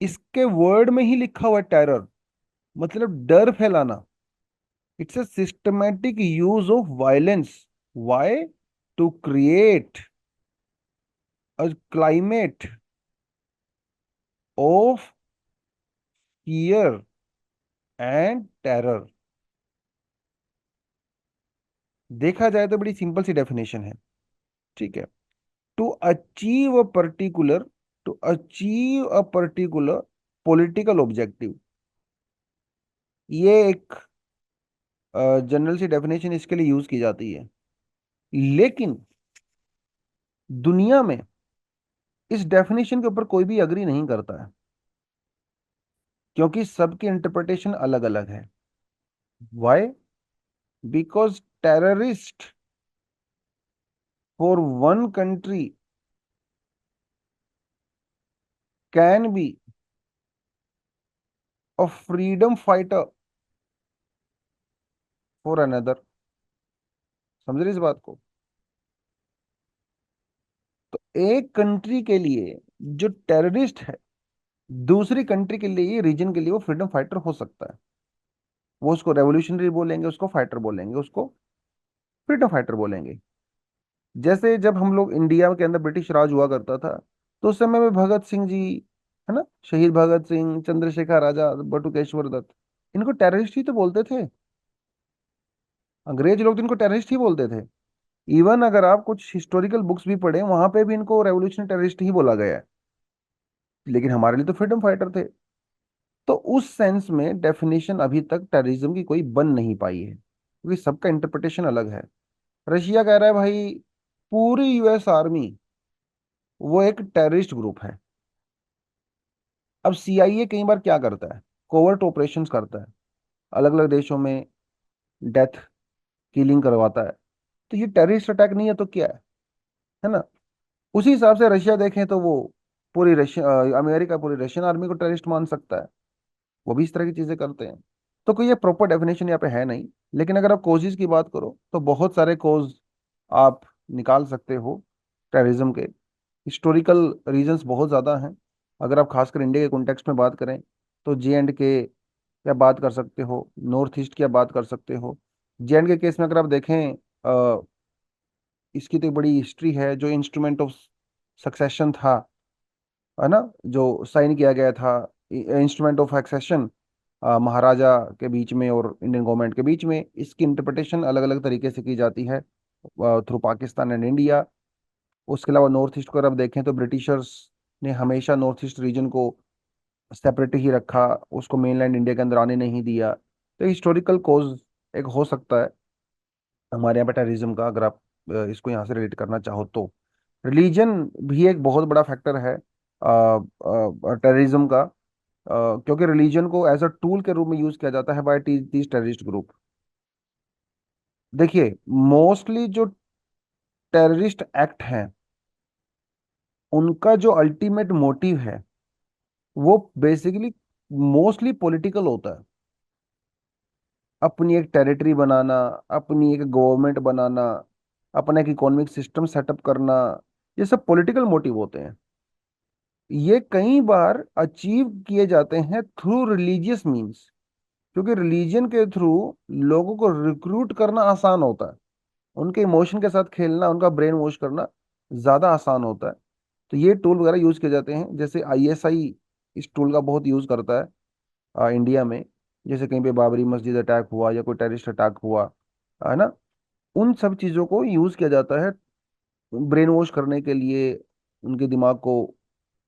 इसके वर्ड में ही लिखा हुआ है टेरर, मतलब डर फैलाना। It's a systematic use of violence. Why? To create a climate of fear and terror. देखा जाए तो बड़ी सिंपल सी डेफिनेशन है, ठीक है। To achieve a particular, to achieve a particular political objective, ये एक जनरल सी डेफिनेशन इसके लिए यूज की जाती है। लेकिन दुनिया में इस डेफिनेशन के ऊपर कोई भी अग्री नहीं करता है, क्योंकि सबकी इंटरप्रिटेशन अलग अलग है। Why? Because terrorist for one country can be a freedom fighter for another. समझ रहे इस बात को? तो एक कंट्री के लिए जो टेररिस्ट है, दूसरी कंट्री के लिए, रीजन के लिए वो फ्रीडम फाइटर हो सकता है। वो उसको रेवोल्यूशनरी बोलेंगे, उसको फाइटर बोलेंगे, उसको फ्रीडम फाइटर बोलेंगे। जैसे जब हम लोग इंडिया के अंदर ब्रिटिश राज हुआ करता था, तो उस समय में भगत सिंह जी, है ना, शहीद भगत सिंह, चंद्रशेखर आजाद, बटुकेश्वर दत्त, इनको टेररिस्ट ही तो बोलते थे। अंग्रेज लोग तो इनको टेररिस्ट ही बोलते थे। इवन अगर आप कुछ हिस्टोरिकल बुक्स भी पढ़े, वहां पे भी इनको रेवोल्यूशनरी टेररिस्ट ही बोला गया है। लेकिन हमारे लिए तो फ्रीडम फाइटर थे। तो उस सेंस में डेफिनेशन अभी तक टेररिज्म की कोई बन नहीं पाई है, क्योंकि सबका इंटरप्रिटेशन अलग है। रशिया कह रहा है भाई पूरी यूएस आर्मी वो एक टेररिस्ट ग्रुप है। अब सीआईए कई बार क्या करता है, कोवर्ट ऑपरेशंस करता है, अलग अलग देशों में डेथ किलिंग करवाता है। तो ये टेररिस्ट अटैक नहीं है तो क्या है ना? उसी हिसाब से रशिया देखें तो वो पूरी रशिया, अमेरिका पूरी रशियन आर्मी को टेररिस्ट मान सकता है। वो भी इस तरह की चीजें करते हैं। तो कोई ये प्रॉपर डेफिनेशन यहाँ पे है नहीं। लेकिन अगर आप कोजेज की बात करो तो बहुत सारे कोज आप निकाल सकते हो टेररिज्म के। हिस्टोरिकल रीजंस बहुत ज़्यादा हैं। अगर आप खासकर इंडिया के कॉन्टेक्स्ट में बात करें तो जे एंड के क्या बात कर सकते हो, नॉर्थ ईस्ट की आप बात कर सकते हो। जे एंड के केस में अगर आप देखें, इसकी तो एक बड़ी हिस्ट्री है। जो इंस्ट्रूमेंट ऑफ सक्सेशन था, है ना, जो साइन किया गया था, इंस्ट्रूमेंट ऑफ सक्सेशन महाराजा के बीच में और इंडियन गवर्नमेंट के बीच में, इसकी इंटरप्रिटेशन अलग अलग तरीके से की जाती है थ्रू पाकिस्तान एंड इंडिया। उसके अलावा नॉर्थ ईस्ट को अगर आप देखें तो ब्रिटिशर्स ने हमेशा नॉर्थ ईस्ट रीजन को सेपरेट ही रखा, उसको मेनलैंड इंडिया के अंदर आने नहीं दिया। तो हिस्टोरिकल कोज एक हो सकता है हमारे यहाँ पे टेररिज्म का, अगर आप इसको यहाँ से रिलेट करना चाहो तो। रिलीजन भी एक बहुत बड़ा फैक्टर है टेररिज्म का, क्योंकि रिलीजन को एज अ टूल के रूप में यूज किया जाता है बाय दीज टेररिस्ट ग्रुप। देखिए मोस्टली जो टेररिस्ट एक्ट हैं, उनका जो अल्टीमेट मोटिव है वो बेसिकली मोस्टली पॉलिटिकल होता है। अपनी एक टेरिटरी बनाना, अपनी एक गवर्नमेंट बनाना, अपना एक इकोनॉमिक सिस्टम सेटअप करना, ये सब पॉलिटिकल मोटिव होते हैं। ये कई बार अचीव किए जाते हैं थ्रू रिलीजियस मींस, क्योंकि रिलीजन के थ्रू लोगों को रिक्रूट करना आसान होता है। उनके इमोशन के साथ खेलना, उनका ब्रेन वॉश करना ज़्यादा आसान होता है। तो ये टूल वगैरह यूज़ किए जाते हैं, जैसे आईएसआई इस टूल का बहुत यूज़ करता है इंडिया में। जैसे कहीं पे बाबरी मस्जिद अटैक हुआ या कोई टेररिस्ट अटैक हुआ, है ना, उन सब चीज़ों को यूज़ किया जाता है ब्रेन वॉश करने के लिए, उनके दिमाग को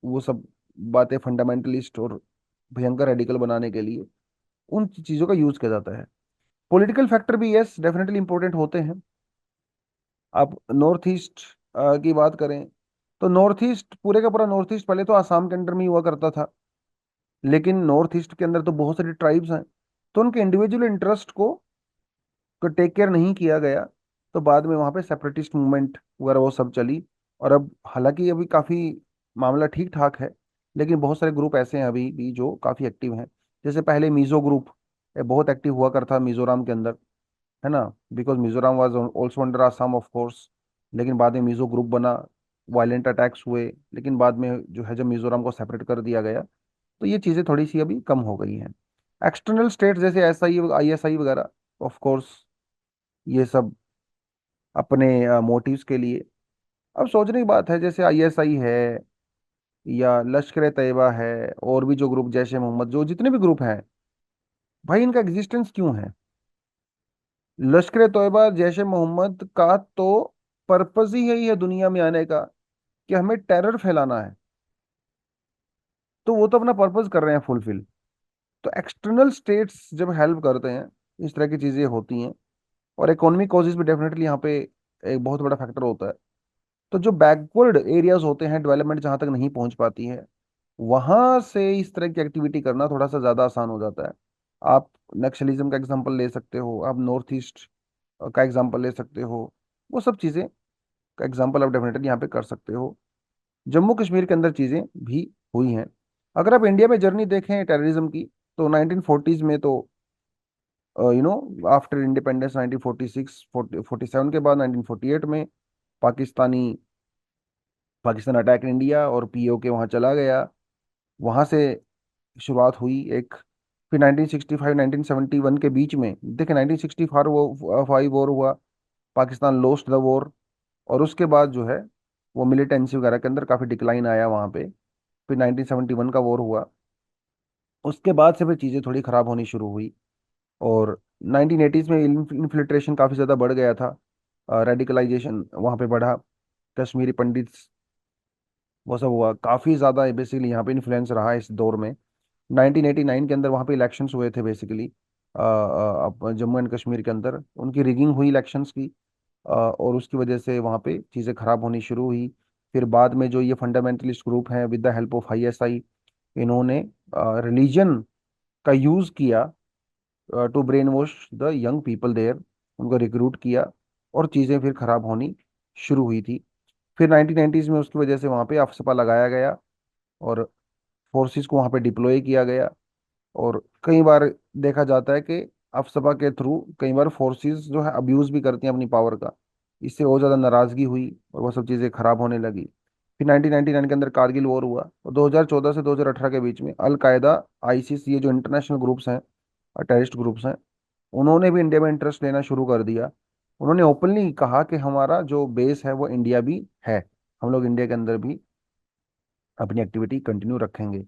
वो सब बातें फंडामेंटलिस्ट और भयंकर रेडिकल बनाने के लिए उन चीज़ों का यूज किया जाता है। पॉलिटिकल फैक्टर भी यस डेफिनेटली इंपॉर्टेंट होते हैं। आप नॉर्थ ईस्ट की बात करें तो नॉर्थ ईस्ट, पूरे का पूरा नॉर्थ ईस्ट पहले तो आसाम के अंडर में ही हुआ करता था, लेकिन नॉर्थ ईस्ट के अंदर तो बहुत सारी ट्राइब्स हैं, तो उनके इंडिविजुअल इंटरेस्ट को टेक केयर नहीं किया गया। तो बाद में वहाँ पे सेपरेटिस्ट मूवमेंट वगैरह वो सब चली। और अब हालांकि अभी काफ़ी मामला ठीक ठाक है, लेकिन बहुत सारे ग्रुप ऐसे हैं अभी भी जो काफ़ी एक्टिव हैं। जैसे पहले मिजो ग्रुप बहुत एक्टिव हुआ करता मिजोरम के अंदर, है ना, because Mizoram was also under Assam of course. लेकिन बाद में मिजो ग्रुप बना, वायलेंट अटैक्स हुए, लेकिन बाद में जो है जब मिजोरम को सेपरेट कर दिया गया, तो ये चीज़ें थोड़ी सी अभी कम हो गई हैं। एक्सटर्नल स्टेट जैसे ISI वगैरह, ऑफ कोर्स ये सब अपने मोटिव्स के लिए। अब सोचने की बात है, जैसे ISI है या लश्कर ए तैयबा है, और भी जो ग्रुप, जैश ए मोहम्मद, जो जितने भी ग्रुप हैं, भाई इनका एग्जिस्टेंस क्यों है? लश्कर ए तैयबा, जैश ए मोहम्मद का तो पर्पज ही यही है दुनिया में आने का, कि हमें टेरर फैलाना है। तो वो तो अपना पर्पज कर रहे हैं फुलफिल। तो एक्सटर्नल स्टेट्स जब हेल्प करते हैं, इस तरह की चीजें होती हैं। और इकोनॉमिक कॉजेज भी डेफिनेटली यहाँ पे एक बहुत बड़ा फैक्टर होता है। तो जो बैकवर्ड एरियाज होते हैं, डेवलपमेंट जहाँ तक नहीं पहुंच पाती है, वहां से इस तरह की एक्टिविटी करना थोड़ा सा ज्यादा आसान हो जाता है। आप नक्सलिज्म का एग्जांपल ले सकते हो, आप नॉर्थ ईस्ट का एग्जांपल ले सकते हो, वो सब चीजें का एग्जांपल आप डेफिनेटली यहाँ पे कर सकते हो। जम्मू कश्मीर के अंदर चीजें भी हुई हैं। अगर आप इंडिया में जर्नी देखें टेररिज्म की, तो 1940s में तो आफ्टर इंडिपेंडेंस 1946 47 के बाद 1948 में पाकिस्तानी पाकिस्तान अटैक इंडिया, और POK वहाँ चला गया। वहाँ से शुरुआत हुई एक। फिर 1965 1971 के बीच में देखिए, 1965 वो 5 वॉर हुआ, पाकिस्तान लोस्ट द वॉर। और उसके बाद जो है वो मिलिटेंसी वगैरह के अंदर काफ़ी डिक्लाइन आया वहाँ पे। फिर 1971 का वॉर हुआ, उसके बाद से फिर चीज़ें थोड़ी ख़राब होनी शुरू हुई। और 1980s में इन्फिल्ट्रेशन काफ़ी ज़्यादा बढ़ गया था, रेडिकलाइजेशन वहाँ पे बढ़ा, कश्मीरी पंडित वो सब हुआ, काफ़ी ज़्यादा बेसिकली यहाँ पे इन्फ्लुएंस रहा इस दौर में। 1989 के अंदर वहाँ पे इलेक्शंस हुए थे बेसिकली, जम्मू एंड कश्मीर के अंदर उनकी रिगिंग हुई इलेक्शंस की। और उसकी वजह से वहाँ पे चीज़ें खराब होनी शुरू हुई। फिर बाद में जो ये फंडामेंटलिस्ट ग्रुप हैं, with the help of ISI, इन्होंने रिलीजन का यूज़ किया to brainwash the young people there, उनको रिक्रूट किया, और चीज़ें फिर खराब होनी शुरू हुई थी। फिर 1990s में उसकी वजह से वहाँ पे अफसपा लगाया गया, और फोर्सेस को वहाँ पे डिप्लॉय किया गया। और कई बार देखा जाता है कि अफसपा के थ्रू कई बार फोर्सेस जो है अब्यूज भी करती हैं अपनी पावर का। इससे और ज़्यादा नाराज़गी हुई और वो सब चीज़ें खराब होने लगी। फिर 1999 के अंदर कारगिल वॉर हुआ, और 2014 से 2018 के बीच में अलकायदा, ISIS, ये जो इंटरनेशनल ग्रुप्स हैं, टेररिस्ट ग्रुप्स हैं, उन्होंने भी इंडिया में इंटरेस्ट लेना शुरू कर दिया। उन्होंने ओपनली कहा कि हमारा जो बेस है वो इंडिया भी है, हम लोग इंडिया के अंदर भी अपनी एक्टिविटी कंटिन्यू रखेंगे।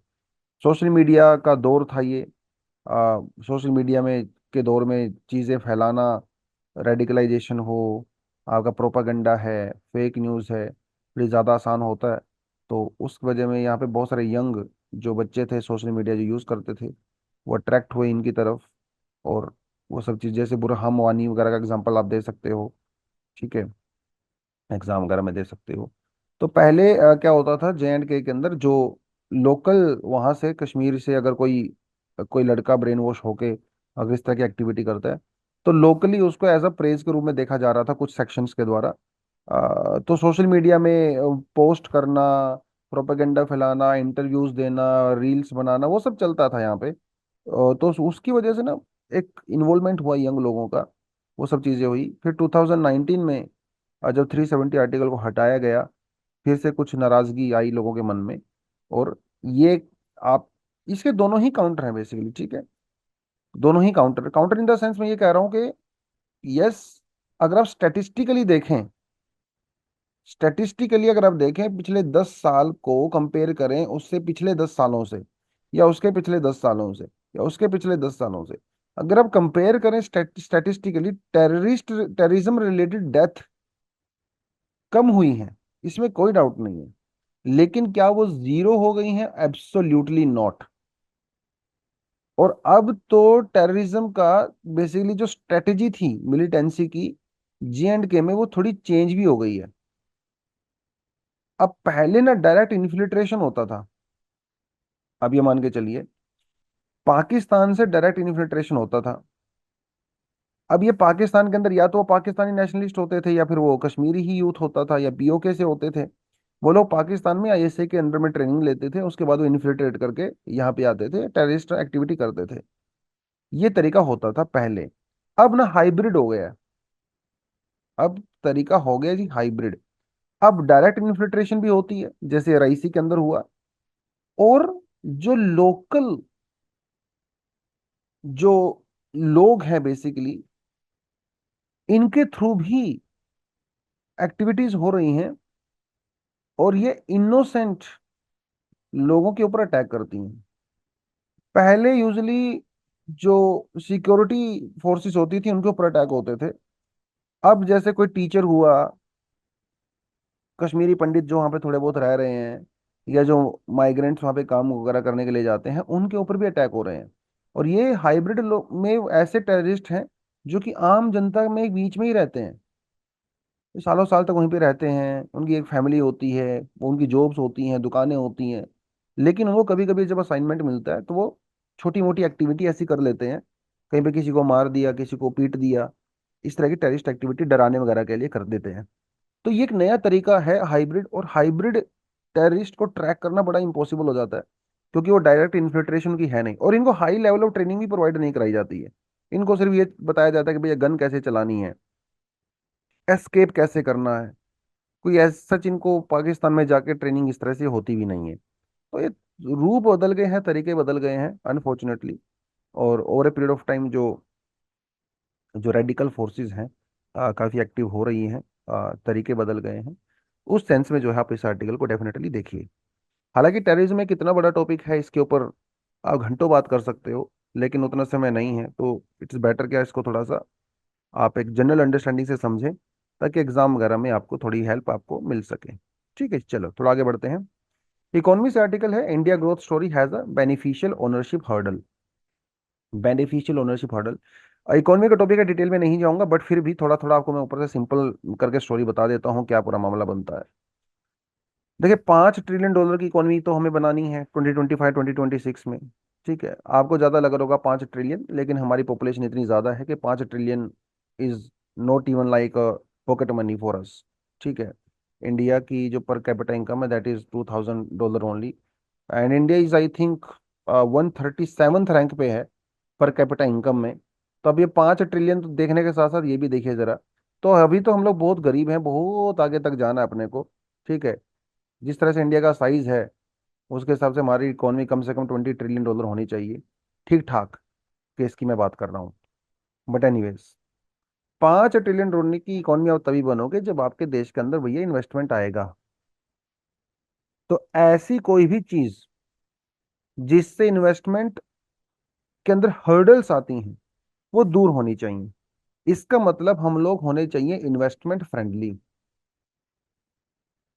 सोशल मीडिया का दौर था ये। सोशल मीडिया में के दौर में चीज़ें फैलाना, रेडिकलाइजेशन हो, आपका प्रोपागंडा है, फेक न्यूज़ है, बड़ी ज़्यादा आसान होता है। तो उस वजह में यहाँ पे बहुत सारे यंग जो बच्चे थे, सोशल मीडिया जो यूज़ करते थे, वो अट्रैक्ट हुए इनकी तरफ। और वो सब चीज़, जैसे बुरहान वानी वगैरह का एग्जांपल आप दे सकते हो, ठीक है, एग्जाम वगैरह में दे सकते हो। तो पहले क्या होता था, JNK के अंदर जो लोकल वहाँ से कश्मीर से अगर कोई कोई लड़का ब्रेन वॉश होके अगर इस तरह की एक्टिविटी करता है, तो लोकली उसको एज अ प्रेज के रूप में देखा जा रहा था कुछ सेक्शंस के द्वारा। तो सोशल मीडिया में पोस्ट करना, प्रोपेगेंडा फैलाना, इंटरव्यूज देना, रील्स बनाना, वो सब चलता था यहाँ पे। तो उसकी वजह से ना एक इन्वॉल्वमेंट हुआ यंग लोगों का, वो सब चीज़ें हुई। फिर 2019 में जब 370 आर्टिकल को हटाया गया, फिर से कुछ नाराजगी आई लोगों के मन में। और ये आप इसके दोनों ही काउंटर हैं बेसिकली, ठीक है, दोनों ही counter counter in the sense मैं ये कह रहा हूँ कि यस, अगर आप स्टैटिस्टिकली अगर आप देखें पिछले 10 साल को कंपेयर करें उससे पिछले 10 सालों से, या उसके पिछले 10 सालों से, या उसके पिछले 10 सालों से, अगर आप कंपेयर करें स्टैटिस्टिकली, टेररिज्म रिलेटेड डेथ कम हुई है, इसमें कोई डाउट नहीं है। लेकिन क्या वो जीरो हो गई हैं? Absolutely not. और अब तो टेररिज्म का बेसिकली जो स्ट्रेटेजी थी मिलिटेंसी की J&K में, वो थोड़ी चेंज भी हो गई है। अब पहले ना डायरेक्ट इन्फिल्ट्रेशन होता था। अब ये मान के चलिए, पाकिस्तान से डायरेक्ट इन्फिल्ट्रेशन होता था। अब ये पाकिस्तान के अंदर या तो वो पाकिस्तानी नेशनलिस्ट होते थे, या फिर वो कश्मीरी ही यूथ होता था, या POK से होते थे। वो लोग पाकिस्तान में ISA के अंडर में ट्रेनिंग लेते थे, उसके बाद वो इन्फिल्ट्रेट करके यहाँ पे आते थे, टेररिस्ट एक्टिविटी करते थे। ये तरीका होता था पहले। अब ना हाइब्रिड हो गया है। अब तरीका हो गया जी हाइब्रिड। अब डायरेक्ट इन्फिल्ट्रेशन भी होती है, जैसे रईसी के अंदर हुआ। और जो लोकल जो लोग हैं बेसिकली, इनके थ्रू भी एक्टिविटीज हो रही हैं, और ये इनोसेंट लोगों के ऊपर अटैक करती हैं। पहले यूजली जो सिक्योरिटी फोर्सेस होती थी उनके ऊपर अटैक होते थे। अब जैसे कोई टीचर हुआ, कश्मीरी पंडित जो वहाँ पे थोड़े बहुत रह रहे हैं, या जो माइग्रेंट्स वहाँ पे काम वगैरह करने के लिए जाते हैं, उनके ऊपर भी अटैक हो रहे हैं। और ये हाइब्रिड में ऐसे टेररिस्ट हैं जो कि आम जनता में बीच में ही रहते हैं। ये सालों साल तक वहीं पे रहते हैं, उनकी एक फैमिली होती है, वो उनकी जॉब्स होती हैं, दुकानें होती हैं। लेकिन उनको कभी कभी जब असाइनमेंट मिलता है तो वो छोटी मोटी एक्टिविटी ऐसी कर लेते हैं, कहीं पे किसी को मार दिया, किसी को पीट दिया। इस तरह की टेररिस्ट एक्टिविटी डराने वगैरह के लिए कर देते हैं। तो ये एक नया तरीका है हाइब्रिड। और हाइब्रिड टेररिस्ट को ट्रैक करना बड़ा इंपॉसिबल हो जाता है, क्योंकि वो डायरेक्ट इन्फिल्ट्रेशन की है नहीं, और इनको हाई लेवल ऑफ ट्रेनिंग भी प्रोवाइड नहीं कराई जाती है। इनको सिर्फ ये बताया जाता है कि भैया गन कैसे चलानी है, एस्केप कैसे करना है। कोई ऐसा सच इनको पाकिस्तान में जाके ट्रेनिंग इस तरह से होती भी नहीं है। तो ये रूप बदल गए हैं, तरीके बदल गए हैं अनफॉर्चुनेटली। और over a period of time जो जो रेडिकल फोर्सेस हैं काफ़ी एक्टिव हो रही हैं, तरीके बदल गए हैं। उस सेंस में जो है आप इस आर्टिकल को डेफिनेटली देखिए। हालांकि टेररिज्म एक इतना बड़ा टॉपिक है, इसके ऊपर आप घंटों बात कर सकते हो, लेकिन उतना समय नहीं है। तो इट्स बेटर क्या इसको थोड़ा सा आप एक जनरल अंडरस्टैंडिंग से समझें, ताकि एग्जाम वगैरह में आपको थोड़ी हेल्प आपको मिल सके। ठीक है, चलो थोड़ा आगे बढ़ते हैं। इकोनॉमी से आर्टिकल है, India growth story has a beneficial ownership hurdle. Beneficial ownership hurdle. Economy का टॉपिक है, डिटेल में नहीं जाऊंगा, बट फिर भी थोड़ा थोड़ा आपको मैं ऊपर से सिंपल करके स्टोरी बता देता हूँ क्या पूरा मामला बनता है। देखिए, $5 ट्रिलियन की इकोनॉमी तो हमें बनानी है 2025 2026 में। ठीक है, आपको ज़्यादा लग रहा होगा 5 ट्रिलियन, लेकिन हमारी पॉपुलेशन इतनी ज़्यादा है कि 5 trillion is not even like pocket money for us. ठीक है, इंडिया की जो पर कैपिटा इनकम है that is $2000 only. And India is I think 137th rank पे है पर कैपिटा इनकम में। तो अब ये 5 ट्रिलियन तो देखने के साथ साथ ये भी देखिए जरा। तो अभी तो हम लोग बहुत गरीब हैं, बहुत आगे तक जाना है अपने को। ठीक है, जिस तरह से इंडिया का साइज है उसके हिसाब से हमारी इकोनॉमी कम से कम $20 ट्रिलियन होनी चाहिए, ठीक ठाक केस की मैं बात कर रहा हूँ। बट एनीवेज, $5 ट्रिलियन की इकोनॉमी आप तभी बनोगे जब आपके देश के अंदर भैया इन्वेस्टमेंट आएगा। तो ऐसी कोई भी चीज जिससे इन्वेस्टमेंट के अंदर हर्डल्स आती हैं, वो दूर होनी चाहिए। इसका मतलब हम लोग होने चाहिए इन्वेस्टमेंट फ्रेंडली।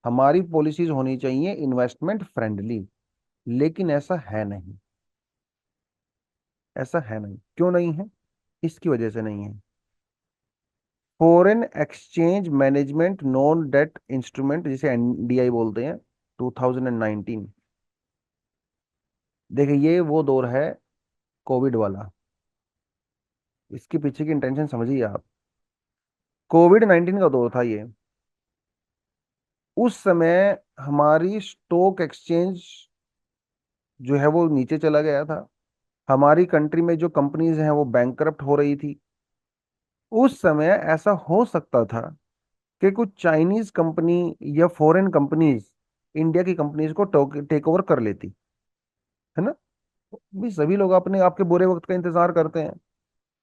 हमारी पॉलिसीज होनी चाहिए इन्वेस्टमेंट फ्रेंडली। लेकिन ऐसा है नहीं। ऐसा है नहीं, क्यों नहीं है? इसकी वजह से नहीं है। Foreign exchange management non debt instrument, जिसे NDI बोलते हैं, 2019। देखिए, ये वो दौर है कोविड वाला। इसके पीछे की इंटेंशन समझिए आप। कोविड-19 का दौर था ये। उस समय हमारी स्टॉक एक्सचेंज जो है वो नीचे चला गया था। हमारी कंट्री में जो कंपनीज हैं वो बैंकरप्ट हो रही थी। उस समय ऐसा हो सकता था कि कुछ चाइनीज कंपनी या फॉरेन कंपनीज इंडिया की कंपनीज को टेक ओवर कर लेती, है ना। भी सभी लोग अपने आपके बुरे वक्त का इंतजार करते हैं,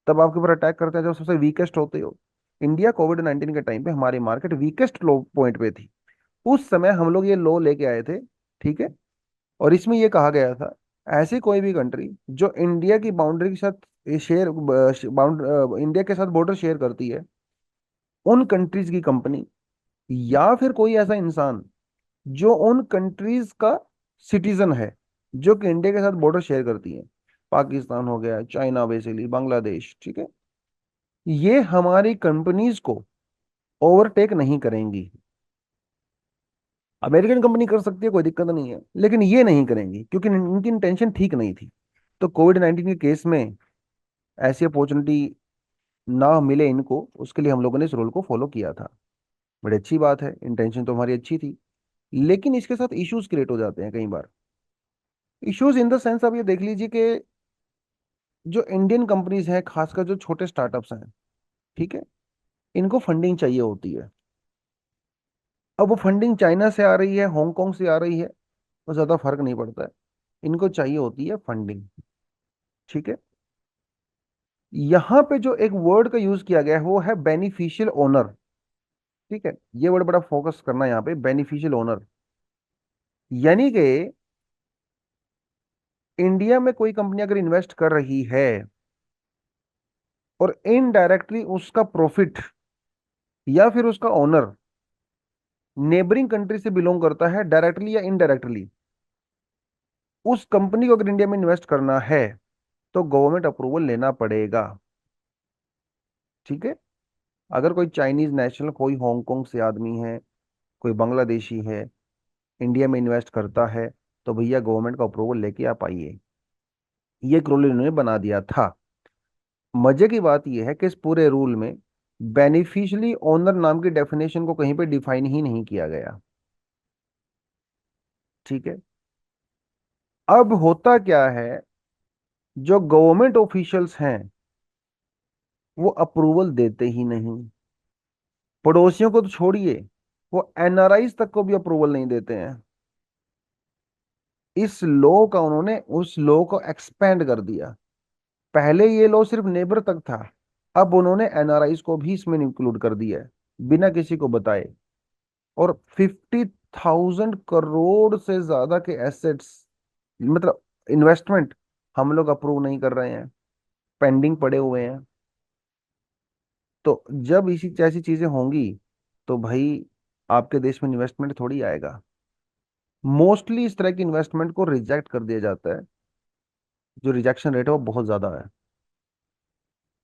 तब आपके ऊपर अटैक करते हैं जब सबसे वीकेस्ट होते हो। इंडिया कोविड-19 के टाइम पे हमारी मार्केट वीकेस्ट लो पॉइंट पे थी। उस समय हम लोग ये लो लेके आए थे। ठीक है, और इसमें ये कहा गया था, ऐसी कोई भी कंट्री जो इंडिया की बाउंड्री के साथ शेयर बाउंड इंडिया के साथ बॉर्डर शेयर करती है, उन कंट्रीज की कंपनी या फिर कोई ऐसा इंसान जो उन कंट्रीज का सिटीजन है जो कि इंडिया के साथ बॉर्डर शेयर करती है। पाकिस्तान हो गया, चाइना, बेसिकली बांग्लादेश, ठीक है। ये हमारी कंपनीज को ओवरटेक नहीं करेंगी। अमेरिकन कंपनी कर सकती है, कोई दिक्कत नहीं है, लेकिन ये नहीं करेंगी क्योंकि इनकी इंटेंशन ठीक नहीं थी। तो कोविड 19 के केस में ऐसी अपॉर्चुनिटी ना मिले इनको, उसके लिए हम लोगों ने इस रूल को फॉलो किया था। बड़ी अच्छी बात है, इंटेंशन तो हमारी अच्छी थी। लेकिन इसके साथ इश्यूज क्रिएट हो जाते हैं कई बार। इश्यूज इन द सेंस, आप ये देख लीजिए कि जो इंडियन कंपनीज हैं, खासकर जो छोटे स्टार्टअप्स हैं, ठीक है, इनको फंडिंग चाहिए होती है। अब वो फंडिंग चाइना से आ रही है, हांगकांग से आ रही है, तो ज्यादा फर्क नहीं पड़ता है। इनको चाहिए होती है फंडिंग, ठीक है। यहाँ पे जो एक वर्ड का यूज किया गया है वो है बेनिफिशियल ओनर, ठीक है। ये वर्ड बड़ा फोकस करना है यहाँ पे, बेनिफिशियल ओनर। यानी कि इंडिया में कोई कंपनी अगर इन्वेस्ट कर रही है और इनडायरेक्टली उसका प्रॉफिट या फिर उसका ओनर नेबरिंग कंट्री से बिलोंग करता है, डायरेक्टली या इनडायरेक्टली, उस कंपनी को अगर इंडिया में इन्वेस्ट करना है तो गवर्नमेंट अप्रूवल लेना पड़ेगा, ठीक है। अगर कोई चाइनीज नेशनल, कोई हांगकांग से आदमी है, कोई बांग्लादेशी है, इंडिया में इन्वेस्ट करता है, तो भैया गवर्नमेंट का अप्रूवल लेके आप आइए। ये एक रूल इन्होंने बना दिया था। मजे की बात यह है कि इस पूरे रूल में बेनिफिशियली ओनर नाम की डेफिनेशन को कहीं पे डिफाइन ही नहीं किया गया, ठीक है। अब होता क्या है, जो गवर्नमेंट ऑफिशियल्स हैं वो अप्रूवल देते ही नहीं। पड़ोसियों को तो छोड़िए, वो एनआरआईज तक को भी अप्रूवल नहीं देते हैं। इस लॉ का उन्होंने उस लॉ को एक्सपेंड कर दिया। पहले ये लॉ सिर्फ नेबर तक था, अब उन्होंने एनआरआईज को भी इसमें इंक्लूड कर दिया है, बिना किसी को बताए। और 50,000 करोड़ से ज्यादा के एसेट्स, मतलब इन्वेस्टमेंट, हम लोग अप्रूव नहीं कर रहे हैं, पेंडिंग पड़े हुए हैं। तो जब इसी जैसी चीजें होंगी तो भाई आपके देश में इन्वेस्टमेंट थोड़ी आएगा। मोस्टली इस तरह की इन्वेस्टमेंट को रिजेक्ट कर दिया जाता है, जो रिजेक्शन रेट है वो बहुत ज्यादा है।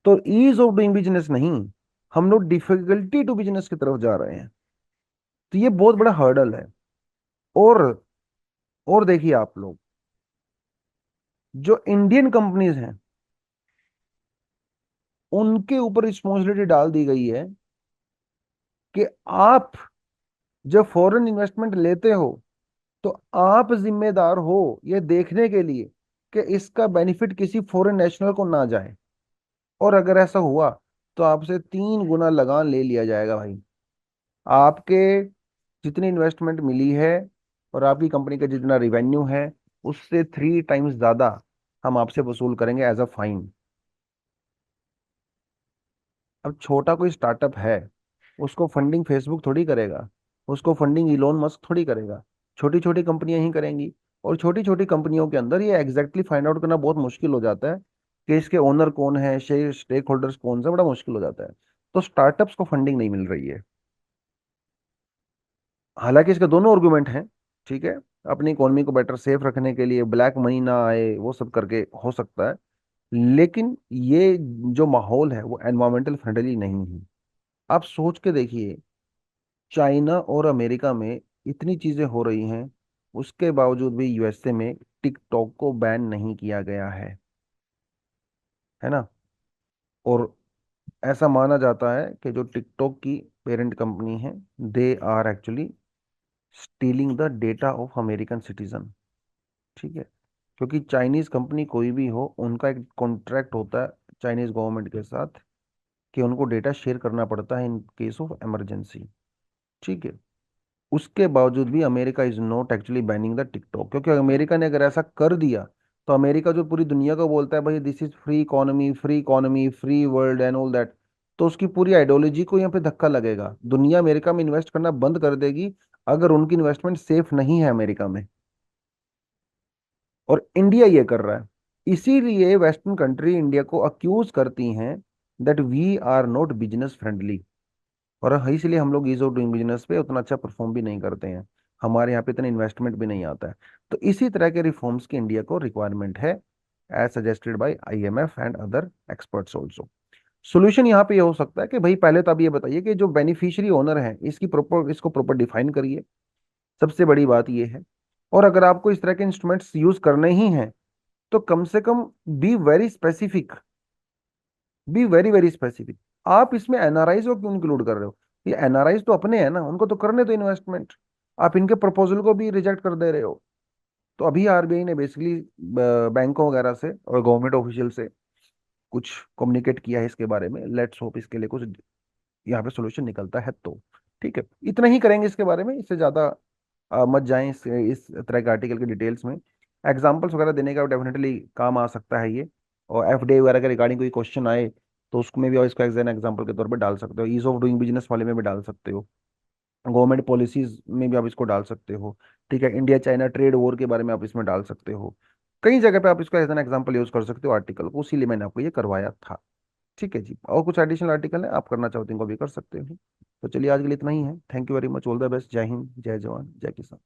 तो ईज ऑफ डूइंग बिजनेस नहीं, हम लोग डिफिकल्टी टू बिजनेस की तरफ जा रहे हैं। तो ये बहुत बड़ा हर्डल है। और और देखिए आप लोग, जो इंडियन कंपनीज हैं उनके ऊपर रिस्पॉन्सिबिलिटी डाल दी गई है कि आप जब फॉरेन इन्वेस्टमेंट लेते हो तो आप जिम्मेदार हो ये देखने के लिए कि इसका बेनिफिट किसी फॉरेन नेशनल को ना जाए। और अगर ऐसा हुआ तो आपसे 3 गुना लगान ले लिया जाएगा भाई। आपके जितनी इन्वेस्टमेंट मिली है और आपकी कंपनी का जितना रिवेन्यू है, उससे 3 टाइम्स ज्यादा हम आपसे वसूल करेंगे एज अ फाइन। अब छोटा कोई स्टार्टअप है, उसको फंडिंग फेसबुक थोड़ी करेगा, उसको फंडिंग इलोन मस्क थोड़ी करेगा, छोटी छोटी कंपनियां ही करेंगी। और छोटी छोटी कंपनियों के अंदर ये एग्जैक्टली फाइंड आउट करना बहुत मुश्किल हो जाता है कि इसके ओनर कौन है, शेयर स्टेक होल्डर्स कौन से, बड़ा मुश्किल हो जाता है। तो स्टार्टअप्स को फंडिंग नहीं मिल रही है। हालांकि इसके दोनों आर्गुमेंट हैं, ठीक है। अपनी इकोनॉमी को बेटर सेफ रखने के लिए, ब्लैक मनी ना आए, वो सब करके हो सकता है। लेकिन ये जो माहौल है वो एनवायरमेंटल फ्रेंडली नहीं है। आप सोच के देखिए, चाइना और अमेरिका में इतनी चीजें हो रही हैं, उसके बावजूद भी यूएसए में टिकटॉक को बैन नहीं किया गया है ना। और ऐसा माना जाता है कि जो टिकटॉक की पेरेंट कंपनी है, they are actually stealing the data of American citizen, ठीक है। क्योंकि चाइनीज कंपनी कोई भी हो, उनका एक कॉन्ट्रैक्ट होता है चाइनीज गवर्नमेंट के साथ कि उनको डेटा शेयर करना पड़ता है इन केस ऑफ इमरजेंसी, ठीक है। उसके बावजूद भी America is not actually banning the TikTok, क्योंकि अमेरिका ने अगर ऐसा कर दिया तो अमेरिका जो पूरी दुनिया को बोलता है भाई this is free economy, free economy, free world and all that, तो उसकी पूरी आइडियोलॉजी को यहाँ पे धक्का लगेगा। दुनिया अमेरिका में इन्वेस्ट करना बंद कर देगी अगर उनकी इन्वेस्टमेंट सेफ नहीं है अमेरिका में। और इंडिया ये कर रहा है। इसीलिए वेस्टर्न कंट्री इंडिया को अक्यूज करती हैं that we are not business friendly. और इसलिए हम लोग ईज ऑफ डूइंग बिजनेस पे उतना अच्छा परफॉर्म भी नहीं करते हैं। हमारे यहाँ पे इतना इन्वेस्टमेंट भी नहीं आता है। तो इसी तरह के रिफॉर्म्स की इंडिया को रिक्वायरमेंट है, as suggested by IMF and other experts also. Solution यहाँ पे ये हो सकता है कि भाई पहले तो आप ये बताइए कि जो बेनिफिशियरी ओनर है इसको प्रॉपर डिफाइन करिए, सबसे बड़ी बात ये है। और अगर आपको इस तरह के इंस्ट्रूमेंट्स यूज करने ही हैं तो कम से कम be very specific, be very very specific. आप इसमें एनआरआईज को क्यों इंक्लूड कर रहे हो? ये एनआरआईज तो अपने हैं ना, उनको तो करने दो इन्वेस्टमेंट। आप इनके प्रपोजल को भी रिजेक्ट कर दे रहे हो। तो अभी आरबीआई ने बेसिकली बैंकों वगैरह से और गवर्नमेंट ऑफिशियल से कुछ कम्युनिकेट किया है इसके बारे में। लेट्स होप इसके लिए कुछ यहाँ पे सोल्यूशन निकलता है तो। ठीक है, इतना ही करेंगे इसके बारे में, इससे ज़्यादा मत जाएं इस तरह के आर्टिकल के डिटेल्स में। एग्जाम्पल्स वगैरह देने का डेफिनेटली काम आ सकता है ये। और एफडीआई वगैरह के रिगार्डिंग कोई क्वेश्चन आए तो उसमें भी, और इसको एग्जाम्पल के तौर पर डाल सकते हो, ईज ऑफ डूइंग बिजनेस वाले में भी डाल सकते हो, गवर्नमेंट पॉलिसीज में भी आप इसको डाल सकते हो। ठीक है, इंडिया चाइना ट्रेड वॉर के बारे में आप इसमें डाल सकते हो। कई जगह पे आप इसको एज एन एग्जाम्पल यूज कर सकते हो आर्टिकल को, इसीलिए मैंने आपको ये करवाया था। ठीक है जी, और कुछ एडिशनल आर्टिकल है आप करना चाहो तो इनको भी कर सकते हो। तो चलिए आज के लिए इतना ही है। Thank you very much, all the best, जय हिंद, जय जवान, जय किसान।